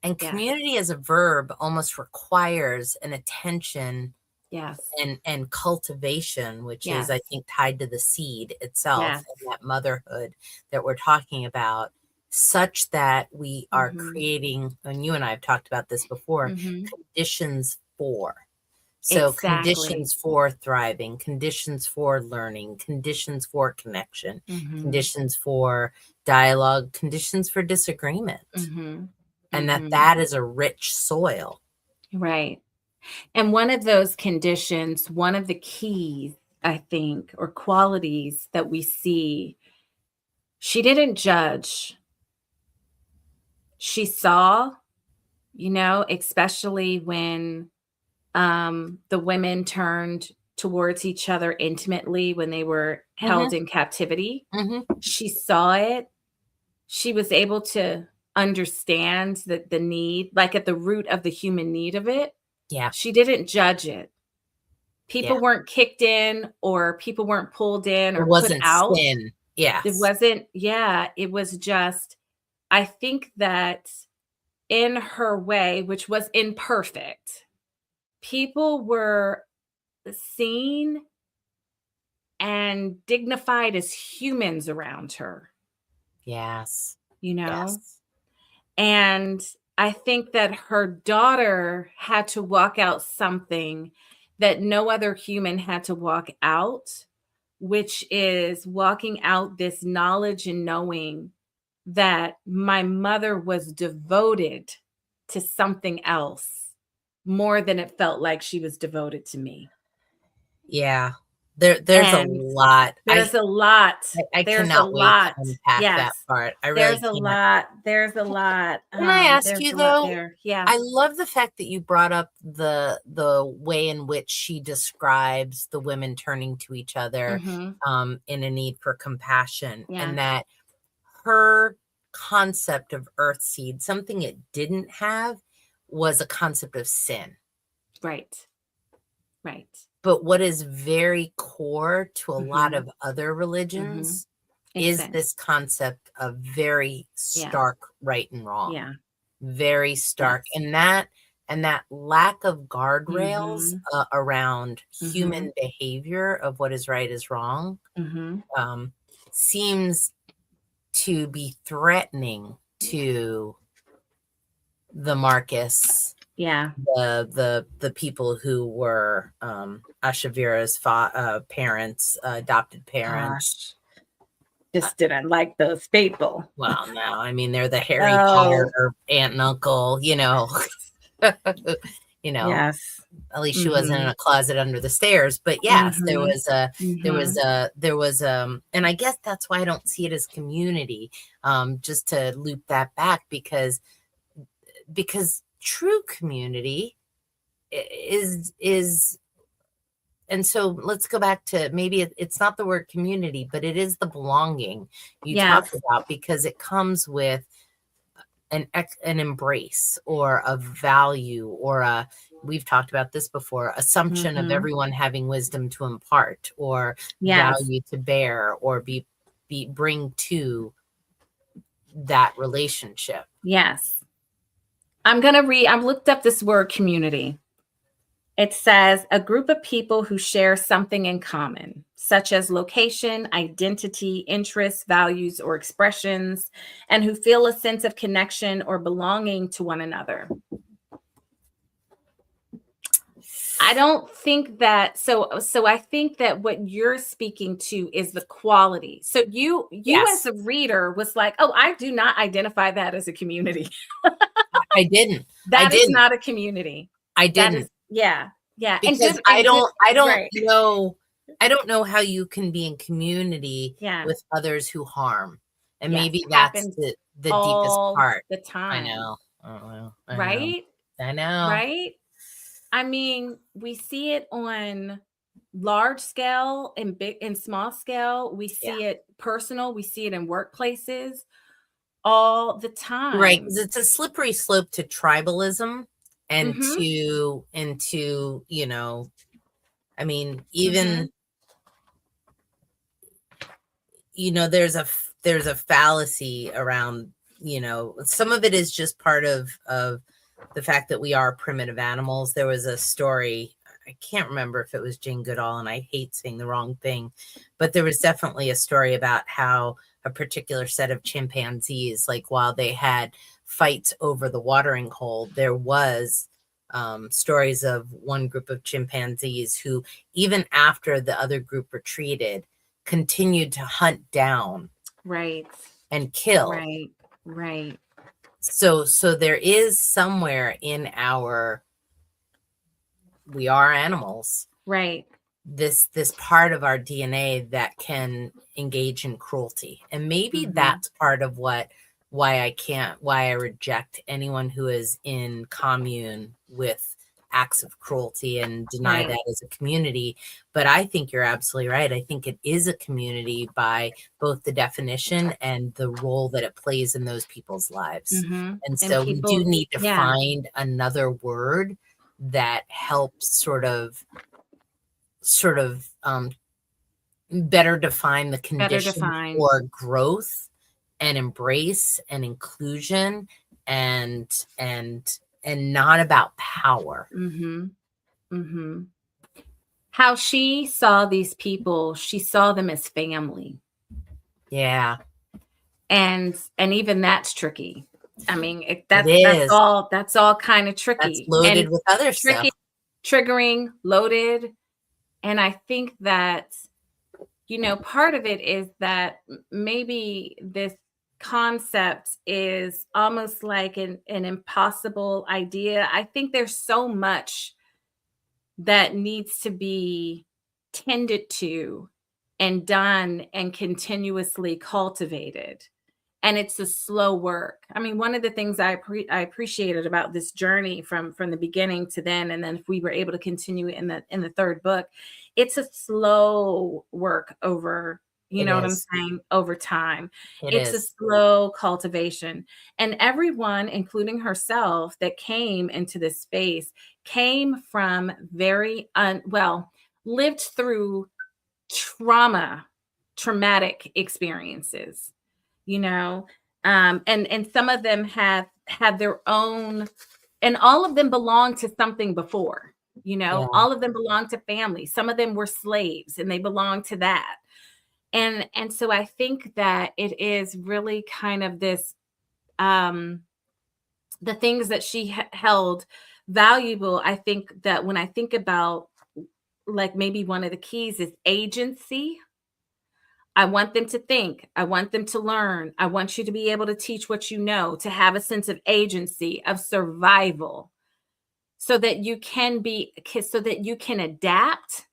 And Yes. community as a verb almost requires an attention Yes. and cultivation, which is, Yes. I think, tied to the seed itself Yes. and that motherhood that we're talking about, such that we are creating, and you and I have talked about this before, conditions for. So Exactly. conditions for thriving, conditions for learning, conditions for connection, conditions for dialogue, conditions for disagreement. And that is a rich soil. Right. And one of those conditions, one of the keys, I think, or qualities that we see, she didn't judge. She saw, especially when the women turned towards each other intimately when they were held in captivity. She saw it. She was able to understand that the need, like at the root of the human need of it. Yeah. She didn't judge it. Yeah. People weren't kicked in, or people weren't pulled in It or put wasn't out. sin. It Yes. wasn't, yeah, it was just, I think that in her way, which was imperfect, people were seen and dignified as humans around her, Yes. you know? Yes. And I think that her daughter had to walk out something that no other human had to walk out, which is walking out this knowledge and knowing that my mother was devoted to something else more than it felt like she was devoted to me. Yeah. There's a And lot. there's a lot. I There's a cannot wait to lot. unpack Yes. that part. I really There's a can't. lot. There's a lot. Can I ask There's you a lot though? there. Yeah. I love the fact that you brought up the way in which she describes the women turning to each other Mhm. in a need for compassion, Yeah. and that her concept of earthseed, something it didn't have was a concept of sin. Right. Right. But what is very core to a lot of other Mm-hmm. religions It's is sin. this concept of very Yeah. stark right and wrong. Yeah. Very stark. Yes. And that lack of guardrails Mm-hmm. around Mm-hmm. human behavior of what is right is wrong Mm-hmm. seems to be threatening to the Marcus, Yeah. the people who were Ashavira's parents, adopted parents. Gosh. Just didn't like those people. Well, no, I mean they're the Harry Oh. Potter aunt and uncle, you know. Yes. At least she wasn't in a closet under the stairs. But yes, there was and I guess that's why I don't see it as community. Just to loop that back because true community is and so let's go back to maybe it's not the word community, but it is the belonging you talk Yes. about, because it comes with an embrace or a value or we've talked about this before, assumption of everyone having wisdom to impart or Yes. value to bear or bring to that relationship. Yes. I'm going to read, I've looked up this word community. It says a group of people who share something in common, such as location, identity, interests, values, or expressions, and who feel a sense of connection or belonging to one another. I don't think that so I think that what you're speaking to is the quality. So you Yes. as a reader was like, "Oh, I do not identify that as a community." I didn't. That is not a community. I That didn't. is yeah. Because And I don't right. know I don't know how you can be in community Yeah. with others who harm. And Yes, maybe it that's happens the deepest all part. the I time. know. I Right? know. Right? I mean, we see it on large scale and big and small scale. We see it personal, we see it in workplaces all the Right, time. because it's a slippery slope to tribalism and Mhm. into, I mean, even, Mhm. there's a fallacy around, some of it is just part of the fact that we are primitive animals. There was a story, I can't remember if it was Jane Goodall, and I hate saying the wrong thing, but there was definitely a story about how a particular set of chimpanzees, like while they had fights over the watering hole, there was stories of one group of chimpanzees who, even after the other group retreated, continued to hunt down Right. and kill. Right. Right. So there is somewhere in we are animals. Right. This part of our DNA that can engage in cruelty. And maybe that's part of why I reject anyone who is in commune with acts of cruelty and deny Right. that as a community. But I think you're absolutely right. I think it is a community by both the definition and the role that it plays in those people's lives. Mhm. And And so we do people need to yeah. find another word that helps sort of better define the Better conditions defined. for growth and embrace and inclusion and not about power. Mhm. Mhm. How she saw these people, she saw them as family. Yeah. And even that's tricky. I mean, that's is. all kind of That's tricky. loaded And with other tricky, stuff. triggering, loaded. And I think that, part of it is that maybe this concept is almost like an impossible idea. I think there's so much that needs to be tended to and done and continuously cultivated. And it's a slow work. I mean, one of the things I appreciated about this journey from the beginning to then, and then if we were able to continue in the third book, it's a slow work over You It know what I'm is. saying? Over time. It It's a is. slow cultivation. And everyone, including herself, that came into this space came from very lived through trauma, traumatic experiences, you know. And some of them have had their own, and all of them belong to something before, you know, Yeah. all of them belong to family. Some of them were slaves and they belong to that. And so I think that it is really kind of this, the things that she held valuable. I think that when I think about, like, maybe one of the keys is agency. I want them to think. I want them to learn. I want you to be able to teach what you know, to have a sense of agency, of survival, so that you can so that you can adapt.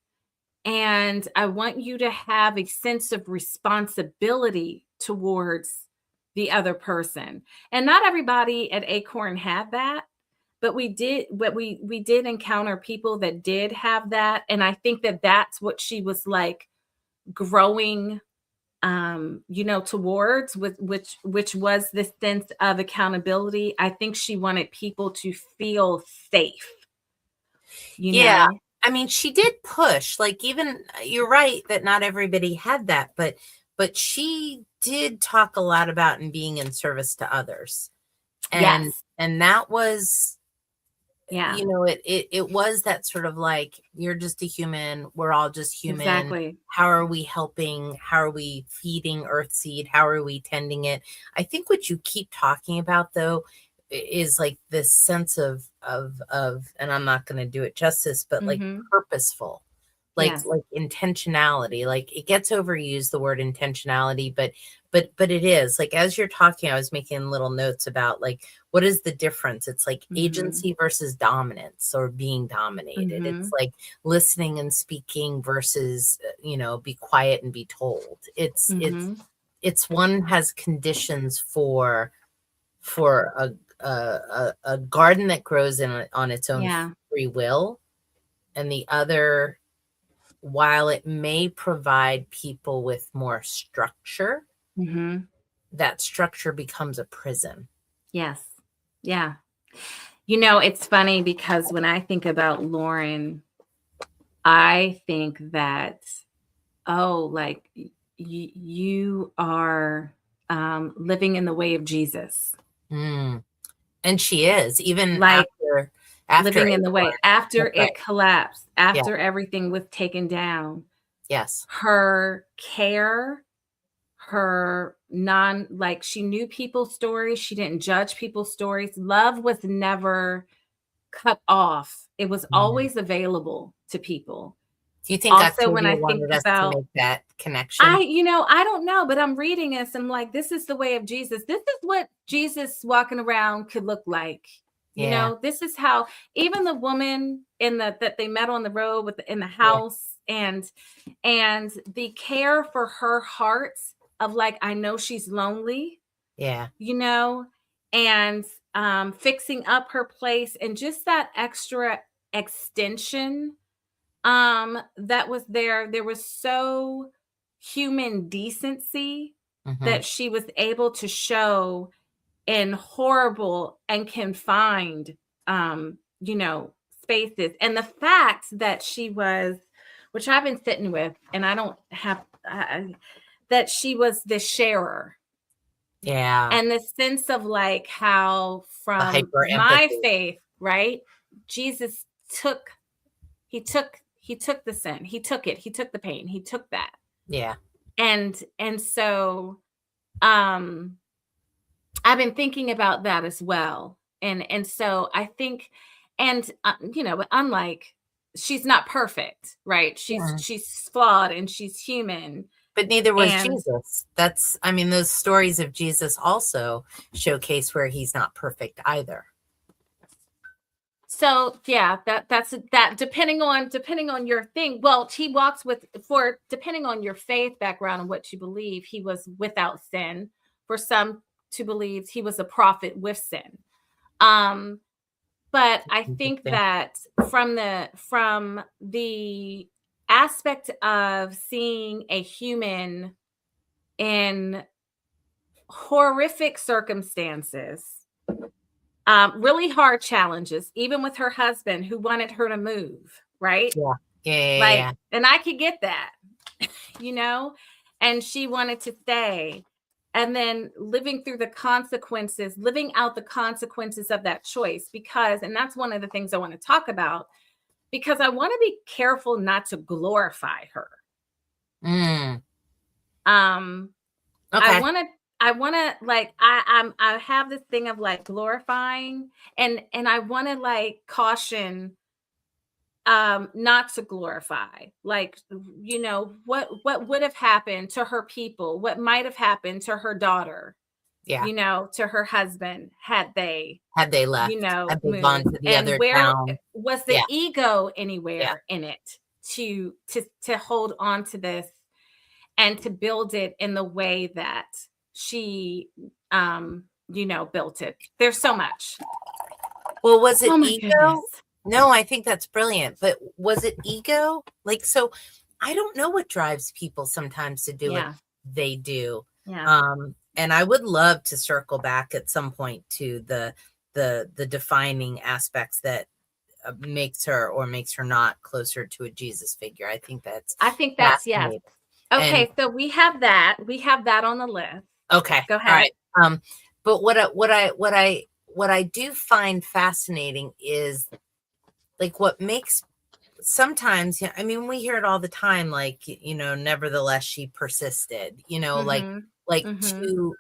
And I want you to have a sense of responsibility towards the other person. And not everybody at Acorn had that, but we did encounter people that did have that. And I think that that's what she was like growing, you know, towards, with which was this sense of accountability. I think she wanted people to feel safe, you Yeah. know. I mean, she did push, like, even you're right that not everybody had that, but she did talk a lot about and being in service to others. And Yes. that was, Yeah. it was that sort of like, you're just a human, we're all just human. Exactly. How are we helping? How are we feeding earthseed? How are we tending it? I think what you keep talking about, though, is like this sense of, and I'm not going to do it justice, but like Mhm. purposeful, Yes. like intentionality. Like, it gets overused, the word intentionality, but it is like, as you're talking, I was making little notes about, like, what is the difference? It's like Mhm. agency versus dominance, or being dominated. It's Mhm. like listening and speaking versus, be quiet and be told. Mhm. It's one has conditions for a garden that grows on its own Yeah. free will, and the other, while it may provide people with more structure, Mhm. that structure becomes a prison. Yes. Yeah. You know, it's funny because when I think about Lauren, I think that, oh, like, you are, living in the way of Jesus. Mm. And she is, even Like, after living in the Acorn. way after That's right. it collapsed, Yeah. after everything was taken down. Yes. Her care, her non like, she knew people's stories, she didn't judge people's stories. Love was never cut off. It was Mhm. always available to people. Do you think Also, when Octavia I think wanted us to about, make that connection? I don't know, but I'm reading this. I'm like, this is the way of Jesus. This is what Jesus walking around could look like. You Yeah. know, this is how even the woman that they met on the road in the Yeah. house, and the care for her heart of, like, I know she's lonely, Yeah. you know, and fixing up her place, and just that extra extension, that was there was so human decency Hmm. that she was able to show in horrible and confined, you know, spaces. And the fact that she was, which I've been sitting with, and I don't have, that she was the sharer, Yeah. and the sense of, like, how The from hyper my empathy. faith, right? Jesus took he took the sin, he took it, he took the pain, he took that. Yeah. And so, um I've been thinking about that as well. And so I think, and you know, but unlike, she's not perfect, right? Mhm. She's flawed and she's human. But neither was And Jesus. I mean, those stories of Jesus also showcase where he's not perfect either. so, yeah, that depending on your thing. Well, he walks with, for depending on your faith background and what you believe, he was without sin. For some to believe he was a prophet with sin. Um, but I think Interesting. that from the aspect of seeing a human in horrific circumstances, really hard challenges, even with her husband who wanted her to move, right? Yeah. Yeah. Yeah. Like, Yeah. and I could get that, you know, and she wanted to stay. And then living through the consequences, living out the consequences of that choice, because, and that's one of the things I want to talk about, because I want to be careful not to glorify her. Mm. Um, I Okay. want to, like, I have this thing of like glorifying, and I want to like caution not to glorify, like, what would have happened to her people, what might have happened to her daughter, Yeah. to her husband, had they, Had they left? Had they gone moved, to the and other where town? was the Yeah. ego Yeah. anywhere in it to hold on to this and to build it in the way that she built it. There's so much. Well, was it Oh my ego? goodness. No, I think that's brilliant. But was it ego? Like, so I don't know what drives people sometimes to do what Yeah. they do. Yeah. And I would love to circle back at some point to the defining aspects that makes her or makes her not closer to a Jesus figure. I think that's I think that's, yes. fascinating. And Okay, so we have that. We have that on the list. okay, Go all ahead. right. But what I do find fascinating is like what makes sometimes, yeah, I mean, we hear it all the time, like, nevertheless she persisted, Mhm. like Mhm. to,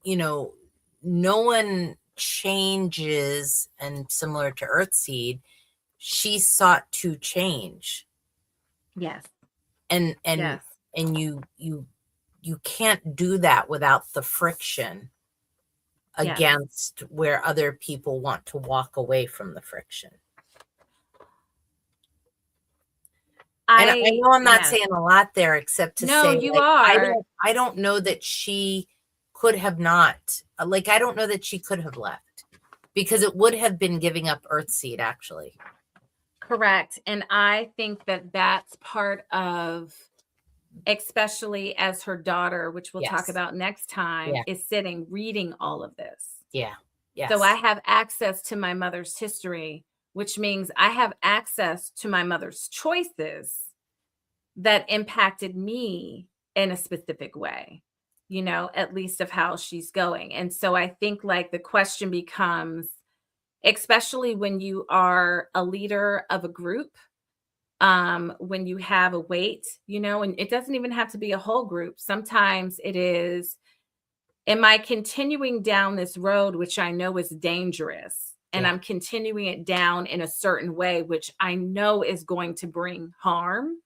you know, no one changes, and similar to Earthseed, she sought to change. Yes. And Yes. you can't do that without the friction Yes. against where other people want to walk away from the friction. And I know I'm not Yes. saying a lot there, except to No, say, you like, are. I don't know that she could have not, like, I don't know that she could have left, because it would have been giving up Earthseed, actually. Correct. And I think that that's part of, especially as her daughter, which we'll talk Yes. about next time, Yeah. is sitting reading all of this. Yeah. So I Yes. have access to my mother's history, which means I have access to my mother's choices that impacted me in a specific way, at least of how she's going. And so I think like the question becomes, especially when you are a leader of a group, when you have a weight, and it doesn't even have to be a whole group. Sometimes it is, am I continuing down this road, which I know is dangerous, and Yeah. I'm continuing it down in a certain way, which I know is going to bring harm?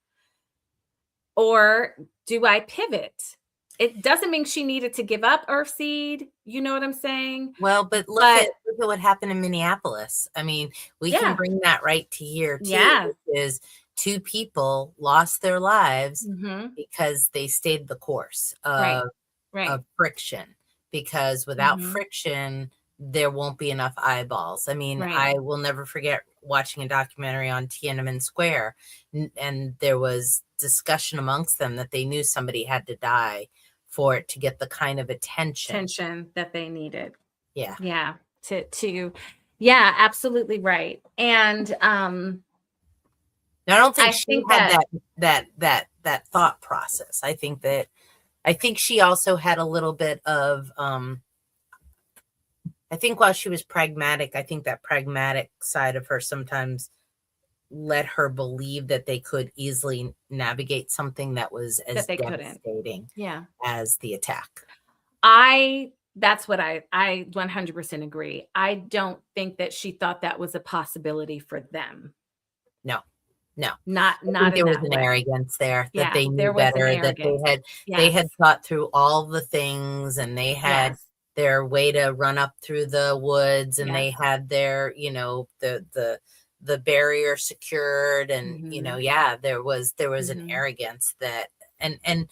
Or do I pivot? It doesn't mean she needed to give up Earthseed. You know what I'm saying? Well, but But look at what happened in Minneapolis. I mean, we can yeah, bring that right to here too, yes. which is two people lost their lives Hmm. because they stayed the course Right. Right. of friction, because without Hmm. friction, there won't be enough eyeballs. I mean, Right. I will never forget watching a documentary on Tiananmen Square, and there was discussion amongst them that they knew somebody had to die for it to get the kind of attention. Tension that they needed. Yeah. Yeah. Yeah, absolutely right. And I don't think I she think had that that thought process. I think she also had a little bit of I think while she was pragmatic, I think that pragmatic side of her sometimes let her believe that they could easily navigate something that was as that they couldn't. devastating Yeah. as the attack. That's what I 100% agree. I don't think that she thought that was a possibility for them. No, no. I Not think in there was that an way. arrogance there, that Yeah, they knew there was an better, that arrogance. they Yes. had thought through all the things, and they had Yes. their way to run up through the woods, and Yes. they had their, the barrier secured, and Mhm. yeah, there was an Mhm. arrogance that, and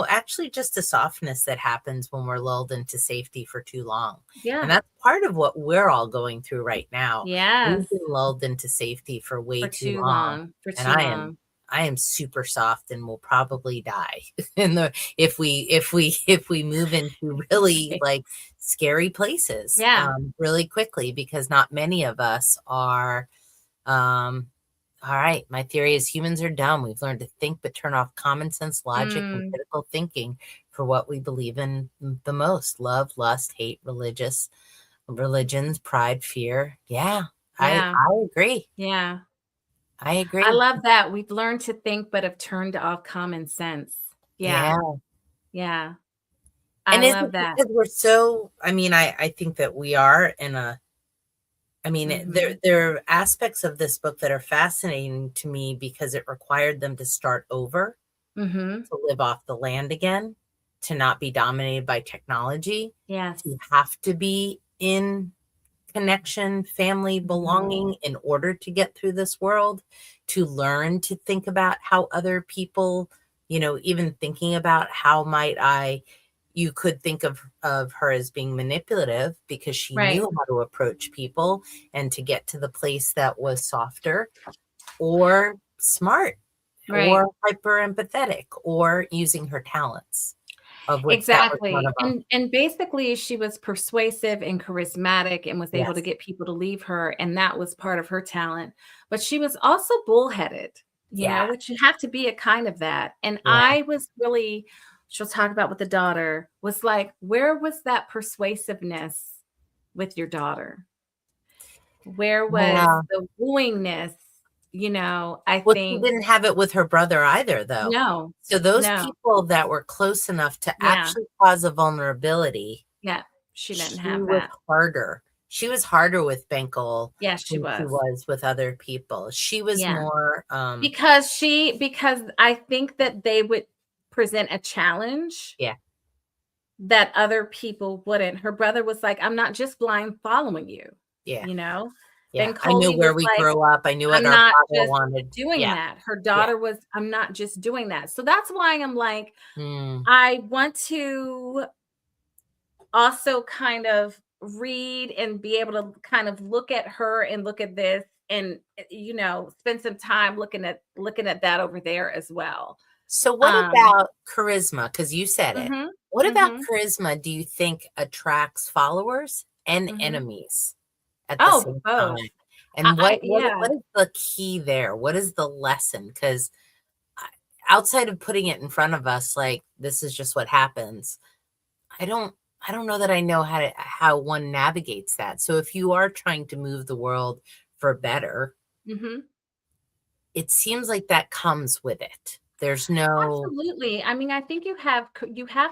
actually just a softness that happens when we're lulled into safety for too long. And Yeah. that's part of what we're all going through right now. Yes. We've been lulled into safety for way For too too long. long. For And too long. I am super soft and will probably die in the if we move into really Right. like scary places Yeah. really quickly, because not many of us are. All right, my theory is humans are dumb. We've learned to think but turn off common sense, logic, and Mm, critical thinking for what we believe in the most: love, lust, hate, religions, pride, fear. Yeah, I yeah. I agree. Yeah. I I agree. love that. We've learned to think but have turned off common sense. Yeah. Yeah. Yeah. I And is love it that. because we're so, I mean, I think that we are in a, I mean, Mhm. there are aspects of this book that are fascinating to me because it required them to start over, Mhm. to live off the land again, to not be dominated by technology, Yes. to have to be in connection, family, Mhm. belonging in order to get through this world, to learn to think about how other people, even thinking about how might I, you could think of her as being manipulative because she Right. knew how to approach people and to get to the place that was softer or smart Right. or hyper empathetic or using her talents, of which that was one Exactly. of them. And basically she was persuasive and charismatic and was able to Yes. get people to leave her, and that was part of her talent. But she was also bullheaded, Yeah. which you have to be a kind of that. And Yeah. I was really, she'll talk about with the daughter, was like, where was that persuasiveness with your daughter? Where was Yeah. the wooingness? I Well, she think didn't have it with her brother either, though. no, So those no. people that were close enough to Yeah, actually cause a vulnerability, yeah. She didn't she have was that. harder. She was harder with Benkel Yes, she than she was. was with other people. She was Yeah. more, Because I think that they would present a challenge yeah, that other people wouldn't. Her brother was like, "I'm not just blind following you," yeah, you know? yeah. Then I knew Coley where was we like, grew up. I knew what "I'm our not father just wanted. doing Yeah, that." Her yeah. daughter was, "I'm not just doing that." So that's why I'm like, Mm, I want to also kind of read and be able to kind of look at her and look at this and spend some time looking at that over there as well. So what Um about charisma? Because you said it. mhm. What about Mhm. charisma do you think attracts followers and Mhm. enemies at the Oh, same both. time? And what what Yeah. what is the key there? What is the lesson? Because outside of putting it in front of us, like this is just what happens, I don't I don't know that I know how one navigates that. So if you are trying to move the world for better, Mhm. it seems like that comes with it. There's no, Absolutely. I mean, I think you have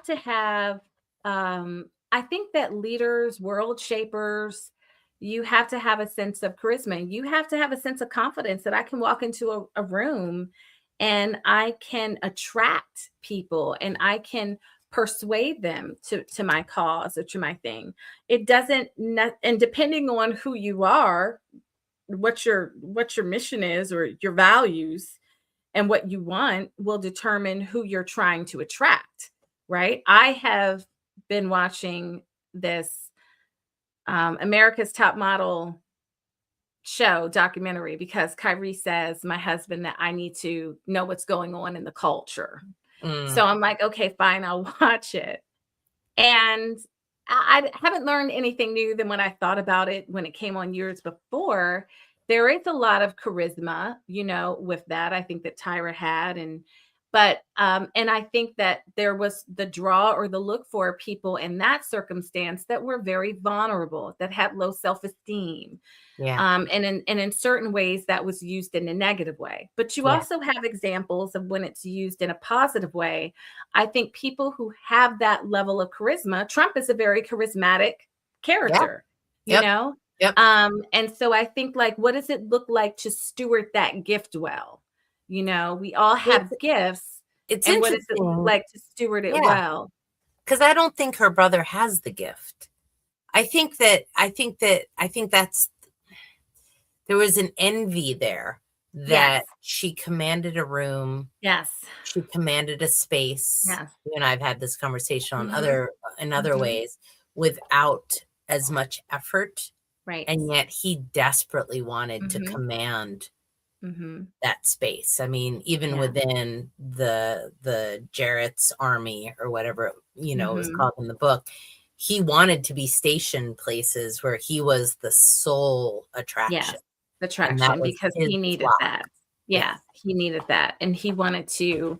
to have I think that leaders, world shapers, you have to have a sense of charisma. You have to have a sense of confidence that I can walk into a room and I can attract people and I can persuade them to my cause or to my thing. It doesn't and depending on who you are, what your mission is or your values, and what you want will determine who you're trying to attract, right? I have been watching this America's Top Model show documentary because Kyrie says, my husband, that I need to know what's going on in the culture. mm, So I'm like, okay, fine, I'll watch it. And I haven't learned anything new than when I thought about it when it came on years before. There is a lot of charisma, with that. I think that Tyra had, and I think that there was the draw or the look for people in that circumstance that were very vulnerable, that had low self-esteem, yeah, and in certain ways that was used in a negative way. But you yeah, also have examples of when it's used in a positive way. I think people who have that level of charisma, Trump is a very charismatic yeah, character, you yep, know? yep. And so I think, like, what does it look like to steward that gift well? We all Well, have gifts, it's and what does it look interesting, like to steward it yeah, well? because I don't think her brother has the gift. I think that's, there was an envy there, that Yes. she commanded a room, Yes. she commanded a space. Yes. You and I've had this conversation on Mhm. other in other Mhm. ways, without as much effort, Right. and yet he desperately wanted to Mhm. command that space. I mean, even Yeah. within the Jarrett's army or whatever, it was Mhm. called in the book, he wanted to be stationed places where he was the sole attraction, Yes. and that Attraction, was because his he needed flock. that. Yeah, Yeah, he needed that, and he wanted to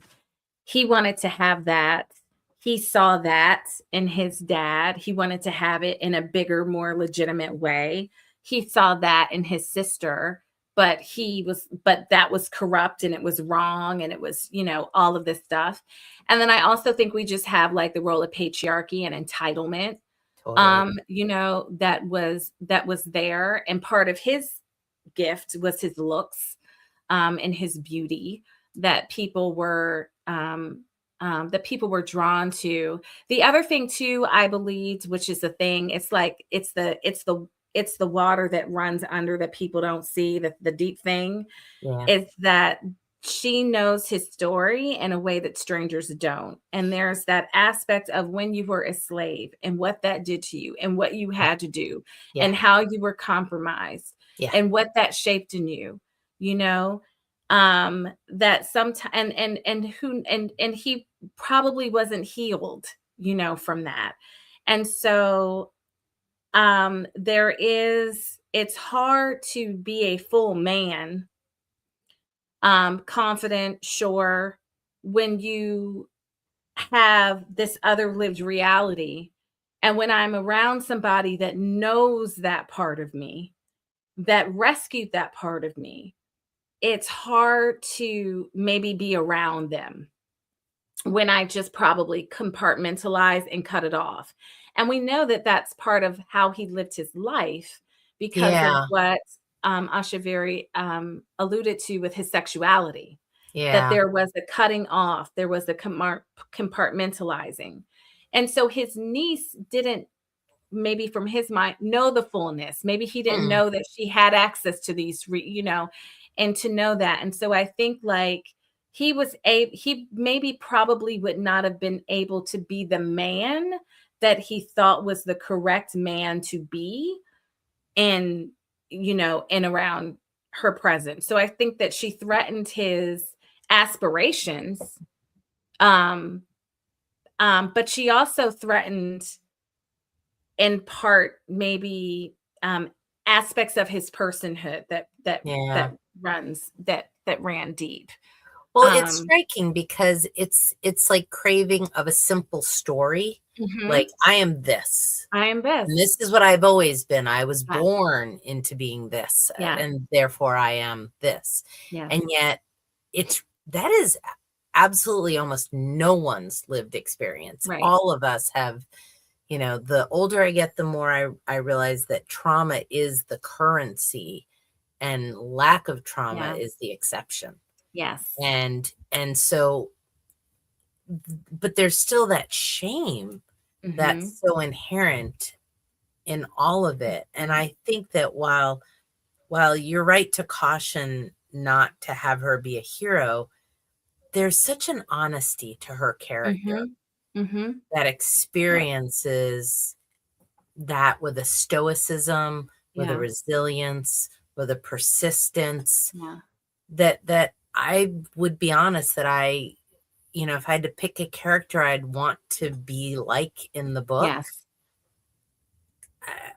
have that. He saw that in his dad. He wanted to have it in a bigger, more legitimate way. He saw that in his sister, but that was corrupt and it was wrong and it was, all of this stuff. And then I also think we just have like the role of patriarchy and entitlement, totally. that was there. And part of his gift was his looks, and his beauty that people were drawn to. The other thing too, I believed, which is the thing, it's like it's the water that runs under that people don't see, the deep thing Yeah, is that she knows his story in a way that strangers don't. And there's that aspect of when you were a slave and what that did to you and what you had to do yeah, and how you were compromised yeah, and what that shaped in you, you know, that sometimes, and he probably wasn't healed, from that. And so it's hard to be a full man, confident, sure, when you have this other lived reality. And when I'm around somebody that knows that part of me, that rescued that part of me, it's hard to maybe be around them when I just probably compartmentalize and cut it off. And we know that that's part of how he lived his life because of yeah, what Ashaveri alluded to with his sexuality, that yeah. there was a cutting off, there was a compartmentalizing. And so his niece didn't, maybe from his mind, know the fullness. Maybe he didn't Mm, know that she had access to these, and to know that. And so I think like he maybe probably would not have been able to be the man that he thought was the correct man to be in, in around her presence. So I think that she threatened his aspirations. Um, but she also threatened in part maybe aspects of his personhood yeah. that ran deep. Well, it's um striking because it's like craving of a simple story. Like, mhm. I am this. I am And this. this is what I've always been. I was Yes, born into being this, yes, and therefore I am this. yes. And yet that is absolutely almost no one's lived experience. Right. All of us have, the older I get, the more I realize that trauma is the currency and lack of trauma Yeah. is the exception. Yes. And so, but there's still that shame Mhm. that's so inherent in all of it. And I think that while you're right to caution not to have her be a hero, there's such an honesty to her character Mhm. Mhm. that Yep. experiences that with a stoicism, with a Yeah. resilience, with a persistence Yeah. that I would be honest that if I had to pick a character I'd want to be like in the book, Yes.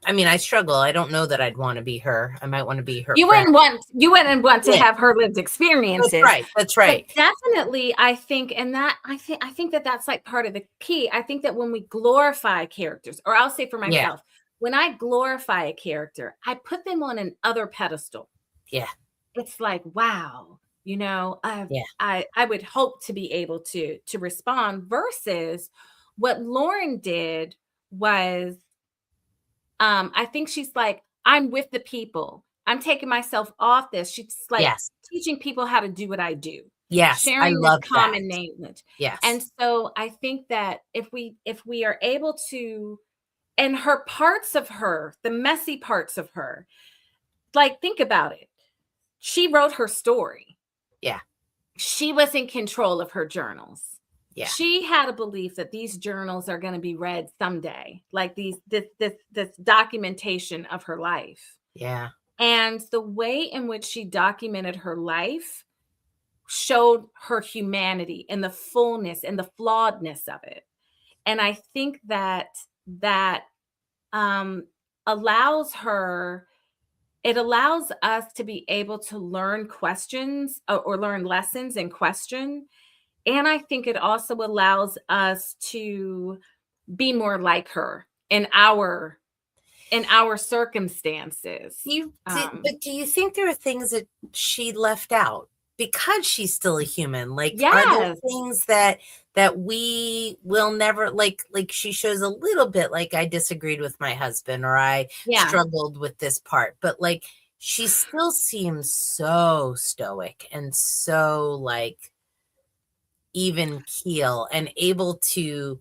I mean, I struggle. I don't know that I'd want to be her. I might want to be her You friend. wouldn't want to Yeah, have her lived that's experiences, right. That's but right. definitely I think that that's like part of the key. I think that when we glorify characters, or I'll say for Yeah, myself, when I glorify a character, I put them on an other pedestal. yeah, It's like, wow, yeah, I would hope to be able to respond versus what Lauren did was, I think she's like, I'm with the people. I'm taking myself off this. She's like yes, teaching people how to do what I do, yes. I sharing this love that. common language. Yes, And so I think that if we are able to, and her parts of her, the messy parts of her, like think about it. She wrote her story. yeah, She was in control of her journals. yeah, She had a belief that these journals are going to be read someday, like this documentation of her life. yeah. And the way in which she documented her life showed her humanity and the fullness and the flawedness of it. And I think that um, allows her, it allows us to be able to learn questions or learn lessons in question. And I think it also allows us to be more like her in our circumstances. You did, Um, but do you think there are things that she left out because she's still a human? Like, are there yes, things that we will never like she shows a little bit like I disagreed with my husband or I yeah, struggled with this part, but like she still seems so stoic and so like even keel and able to.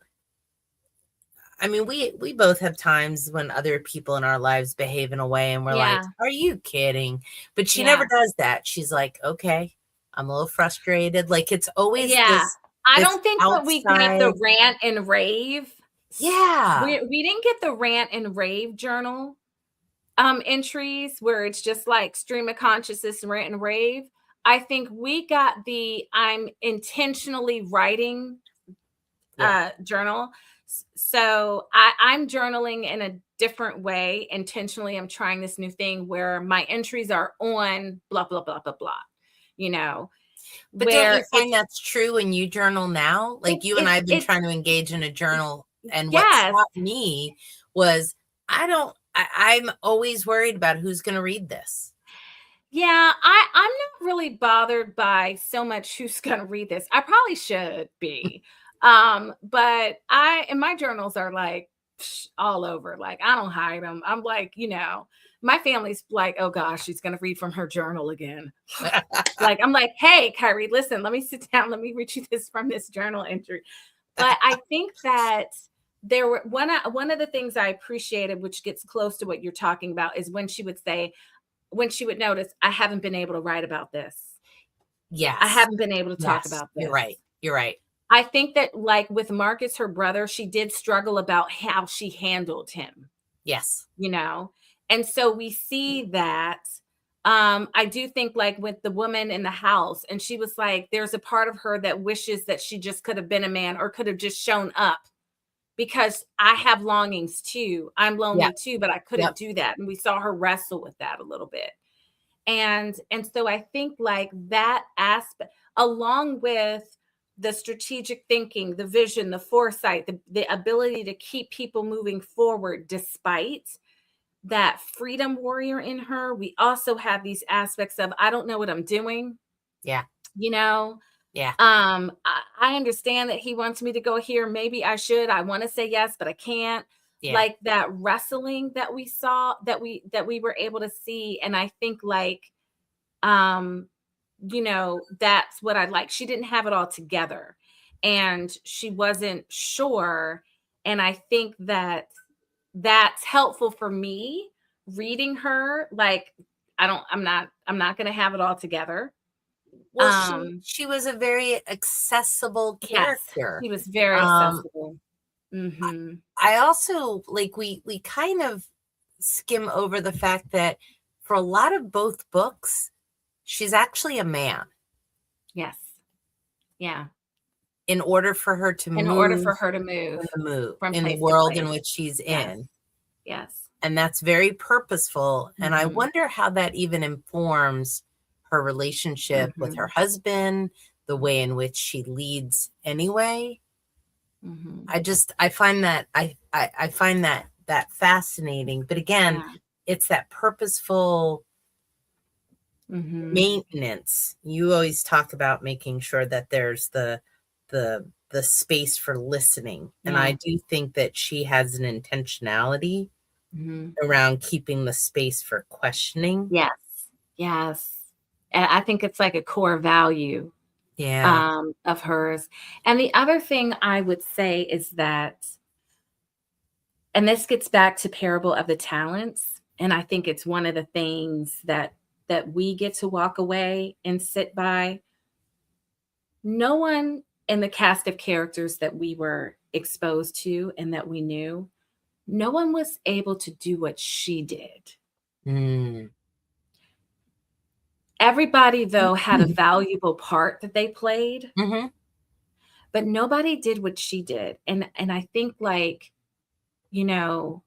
I mean, we both have times when other people in our lives behave in a way and we're like, yeah, "Are you kidding?" But she never yeah, does that. She's like, "Okay, I'm a little frustrated." Like it's always yeah. I this don't think that we got the outside. rant and rave. Yeah. We didn't get the rant and rave journal entries where it's just like stream of consciousness, rant and rave. I think we got the I'm intentionally writing Yeah. journal. So I'm journaling in a different way. Intentionally, I'm trying this new thing where my entries are on blah, blah, blah, blah, blah, you know, But don't you where find that's true when you journal now? Like you and I have been it's, trying to engage in a journal, and what yes. stopped me was I'm always worried about who's going to read this. Yeah, I'm not really bothered by so much who's gonna read this. I probably should be. But I and my journals are like all over. Like I don't hide them. I'm like, my family's like, oh gosh, she's gonna read from her journal again. Like I'm like, hey, Kyrie, listen, let me sit down. Let me read you this from this journal entry. But I think that there were one of the things I appreciated, which gets close to what you're talking about, is when she would notice, I haven't been able to write about this. I Yes. haven't been able to talk Yes. about You're this. right. You're right. I think that, like with Marcus, her brother, she did struggle about how she handled him, Yes. you know? And so we see that. I do think, like with the woman in the house, and she was like, there's a part of her that wishes that she just could have been a man or could have just shown up because I have longings too. I'm Yeah. lonely too, but I couldn't Yep. do that. And we saw her wrestle with that a little bit. And so I think like that aspect, along with the strategic thinking, the vision, the foresight, the ability to keep people moving forward despite that freedom warrior in her, we also have these aspects of I don't know what I'm doing, Yeah. you know. Yeah. I understand that he wants me to go here. Maybe I should. I want to say yes, but I can't. Yeah. Like that wrestling that we saw, that we were able to see. And I think like um, that's what I like. She didn't have it all together and she wasn't sure. And I think that that's helpful for me reading her. Like, I'm not going to have it all together. Well, she Um, she was a very accessible yes, character. she was very Um, accessible. Hmm. I also like we kind of skim over the fact that for a lot of both books, she's actually a man Yes. Yeah. in order for her to In order move for her to move from in the place to world in place. which she's Yes. in. Yes. And that's very purposeful. And I Hmm. wonder how that even informs her relationship with her Hmm. husband, the way in which she leads anyway. Hmm. I find that I find that fascinating. But again, Yeah. it's that purposeful Hmm. maintenance. You always talk about making sure that there's the space for listening. And I Yeah. do think that she has an intentionality Hmm. around keeping the space for questioning. Yes. Yes. And I think it's like a core value Yeah. of hers. And the other thing I would say is that, and this gets back to Parable of the Talents, and I think it's one of the things that we get to walk away and sit by. No one in the cast of characters that we were exposed to and that we knew, no one was able to do what she did. Mm. Everybody, though, had a valuable part that they played, Mm-hmm. but nobody did what she did. And I think, like, you know,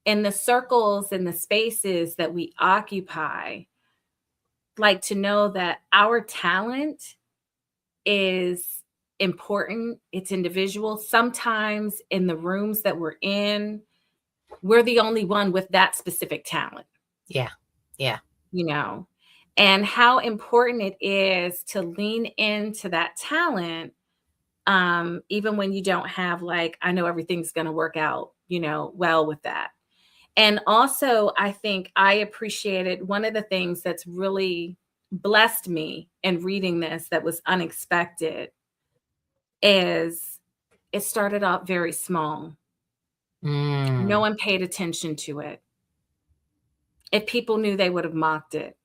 in the circles and the spaces that we occupy, like, to know that our talent is important, it's individual. Sometimes in the rooms that we're in, we're the only one with that specific talent, Yeah. Yeah. you know, and how important it is to lean into that talent, even when you don't have, like, I know everything's going to work out, well with that. And also, I think I appreciated one of the things that's really blessed me in reading this that was unexpected is it started out very small. No Mm. one paid attention to it. If people knew, they would have mocked it.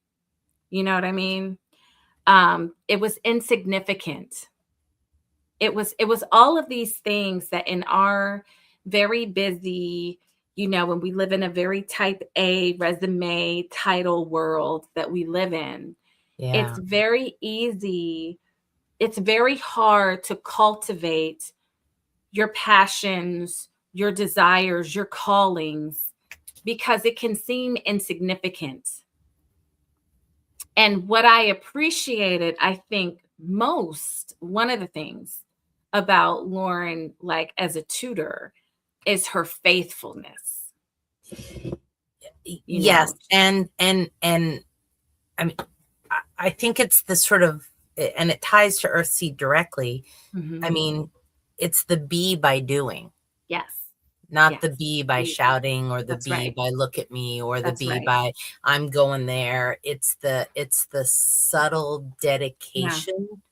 You know what I mean? It was insignificant. It was all of these things that in our very busy, when we live in a very type A resume title world that we live in, it's Yeah. very easy. It's very hard to cultivate your passions, your desires, your callings, because it can seem insignificant. And what I appreciated, I think most, one of the things about Lauren, like as a tutor, is her faithfulness. You Yes. know, And I mean, I think it's the sort of, and it ties to Earthseed directly. I Mhm. mean, it's the be by doing, Yes, not yes, the be by we- shouting, or the that's be right. by look at me, or the That's be right. by I'm going there. It's the subtle Yeah, dedication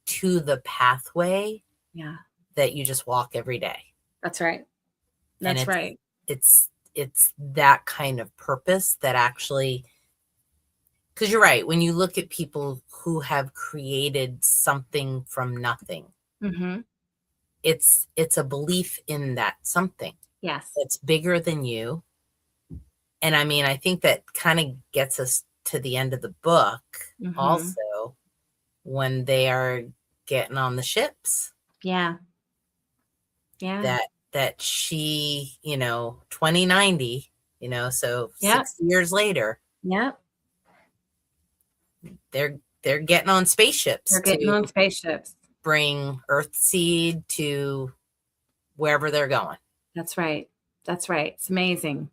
to the pathway yeah, that you just walk every day. that's right. And That's right. it's that kind of purpose that actually, because you're right, when you look at people who have created something from nothing, Hmm. it's a belief in that something Yes. that's bigger than you. And I mean, I think that kind of gets us to the end of the book Hmm. also, when they are getting on the ships, Yeah. Yeah. that she, 2090, so Yep. 6 years later, Yep. they're getting on spaceships They're getting to on spaceships. bring Earthseed to wherever they're going. That's right. That's right. It's amazing.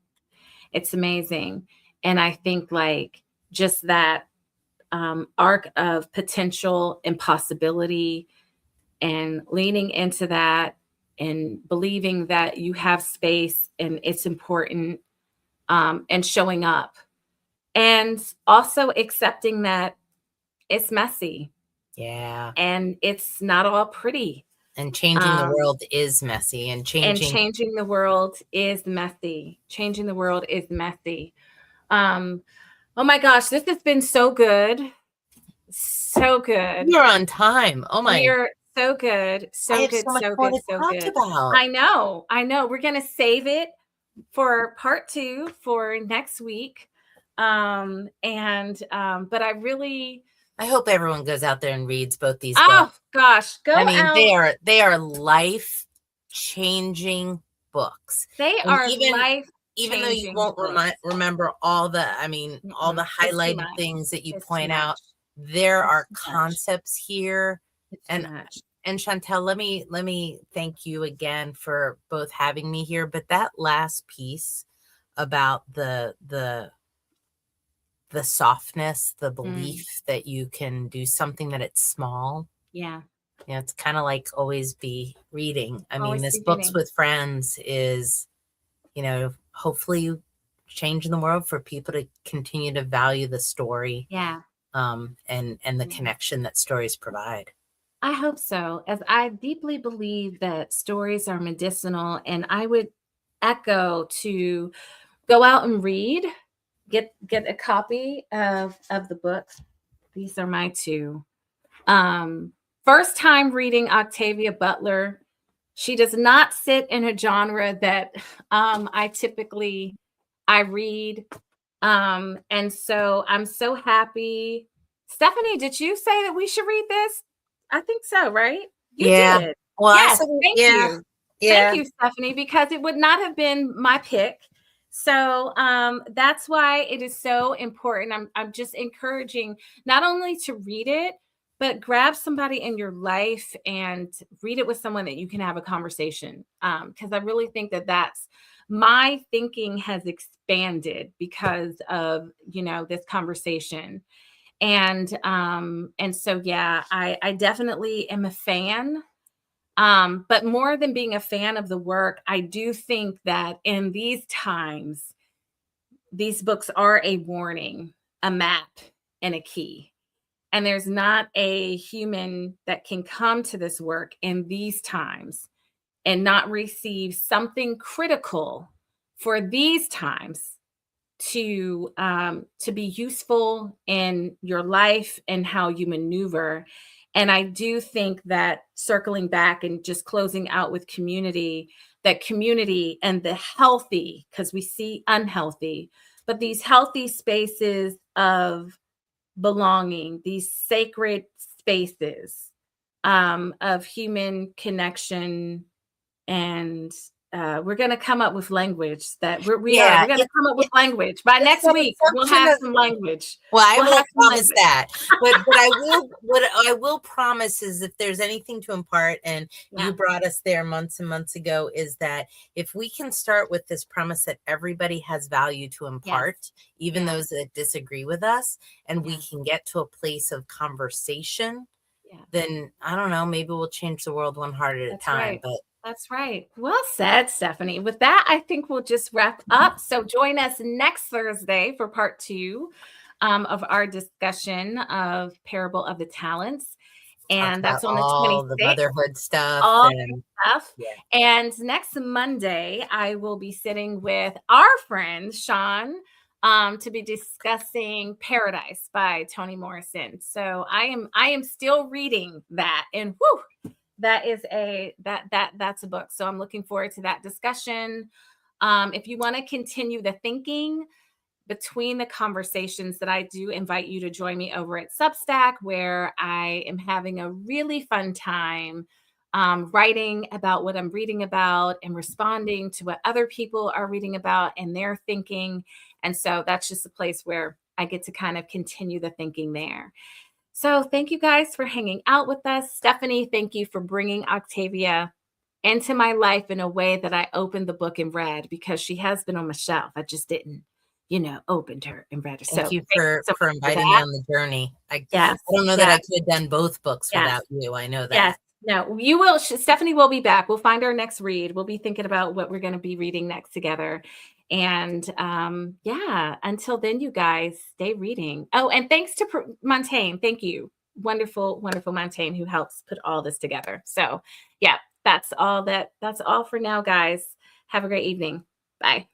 It's amazing. And I think, like, just that arc of potential and possibility, and leaning into that, and believing that you have space and it's important, and showing up, and also accepting that it's messy Yeah. and it's not all pretty. And changing the Um, world is messy, and and changing. changing the world is messy. Changing the world is messy. Um, oh my gosh, this has been so good. So good. You're on time. Oh my, We're so good. I So have so good. much So more good. to So talk good. about. I know. I know. We're going to save it for part 2 for next week. But I really, I hope everyone goes out there and reads both these books. oh gosh, I go mean, out. they are life changing books. They And are life even though you changing won't books. remember all the, I mean, all the It's too highlighted much. things that you It's too point out, much. there It's are too much. concepts here. It's too And much. Chantel, let me thank you again for both having me here. But that last piece about the softness, the Mm, belief that you can do something, that it's small. yeah. It's kind of like always be reading. I mean, Always this be Books reading. with Friends is, hopefully changing the world for people to continue to value the story, Yeah. and the Yeah. connection that stories provide. I hope so, as I deeply believe that stories are medicinal, and I would echo to go out and read, get a copy of the books. These are my 2. Um, First time reading Octavia Butler. She does not sit in a genre that I read. And so I'm so happy Stephanie, did you say that we should read this? I think so, right? You Yeah. did. Well, I Yes, said, thank yeah, you. Thank yeah. you, Stephanie, because it would not have been my pick. So that's why it is so important. I'm just encouraging not only to read it, but grab somebody in your life and read it with someone that you can have a conversation. Because I really think that that's my thinking has expanded because of this conversation. And so yeah, I definitely am a fan. But more than being a fan of the work, I do think that in these times, these books are a warning, a map, and a key. And there's not a human that can come to this work in these times and not receive something critical for these times to be useful in your life and how you maneuver. And I do think that circling back and just closing out with community, that community and the healthy, because we see unhealthy, but these healthy spaces of belonging, these sacred spaces of human connection. And we're going to come up with language that we are. Yeah, We're going to come up with language. By it's next an week, we'll assumption have of. some language. Well, I We'll won't have some promise language. that, but I will. What I will promise is, if there's anything to impart, and Yeah. you brought us there months and months ago, is that if we can start with this premise that everybody has value to impart, even those that disagree with us, and we can get to a place of conversation, then I don't know, maybe we'll change the world one heart at a time. Right. But That's right. Well said, Stephanie. With that, I think we'll just wrap up. So join us next Thursday for part 2 of our discussion of Parable of the Talents. talk And about that's on the all the 26th. motherhood stuff All and stuff. yeah. And next Monday, I will be sitting with our friend Sean to be discussing Paradise by Toni Morrison. So I am still reading that, and that is that's a book. So I'm looking forward to that discussion. If you want to continue the thinking between the conversations, that I do invite you to join me over at Substack, where I am having a really fun time writing about what I'm reading about and responding to what other people are reading about and their thinking. And so that's just a place where I get to kind of continue the thinking there. So thank you guys for hanging out with us. Stephanie, thank you for bringing Octavia into my life in a way that I opened the book and read, because she has been on my shelf. I just didn't, opened her and read her. So Thank you thank you for so much for inviting me that. on the journey. I Yes, don't know that I yes, could have done both books yes, without you. I know yes. that. No, you will. Stephanie will be back. We'll find our next read. We'll be thinking about what we're going to be reading next together. And yeah, until then, you guys stay reading. Oh, and thanks to Montaigne. Thank you. Wonderful, wonderful Montaigne, who helps put all this together. So yeah, that's all for now, guys. Have a great evening. Bye.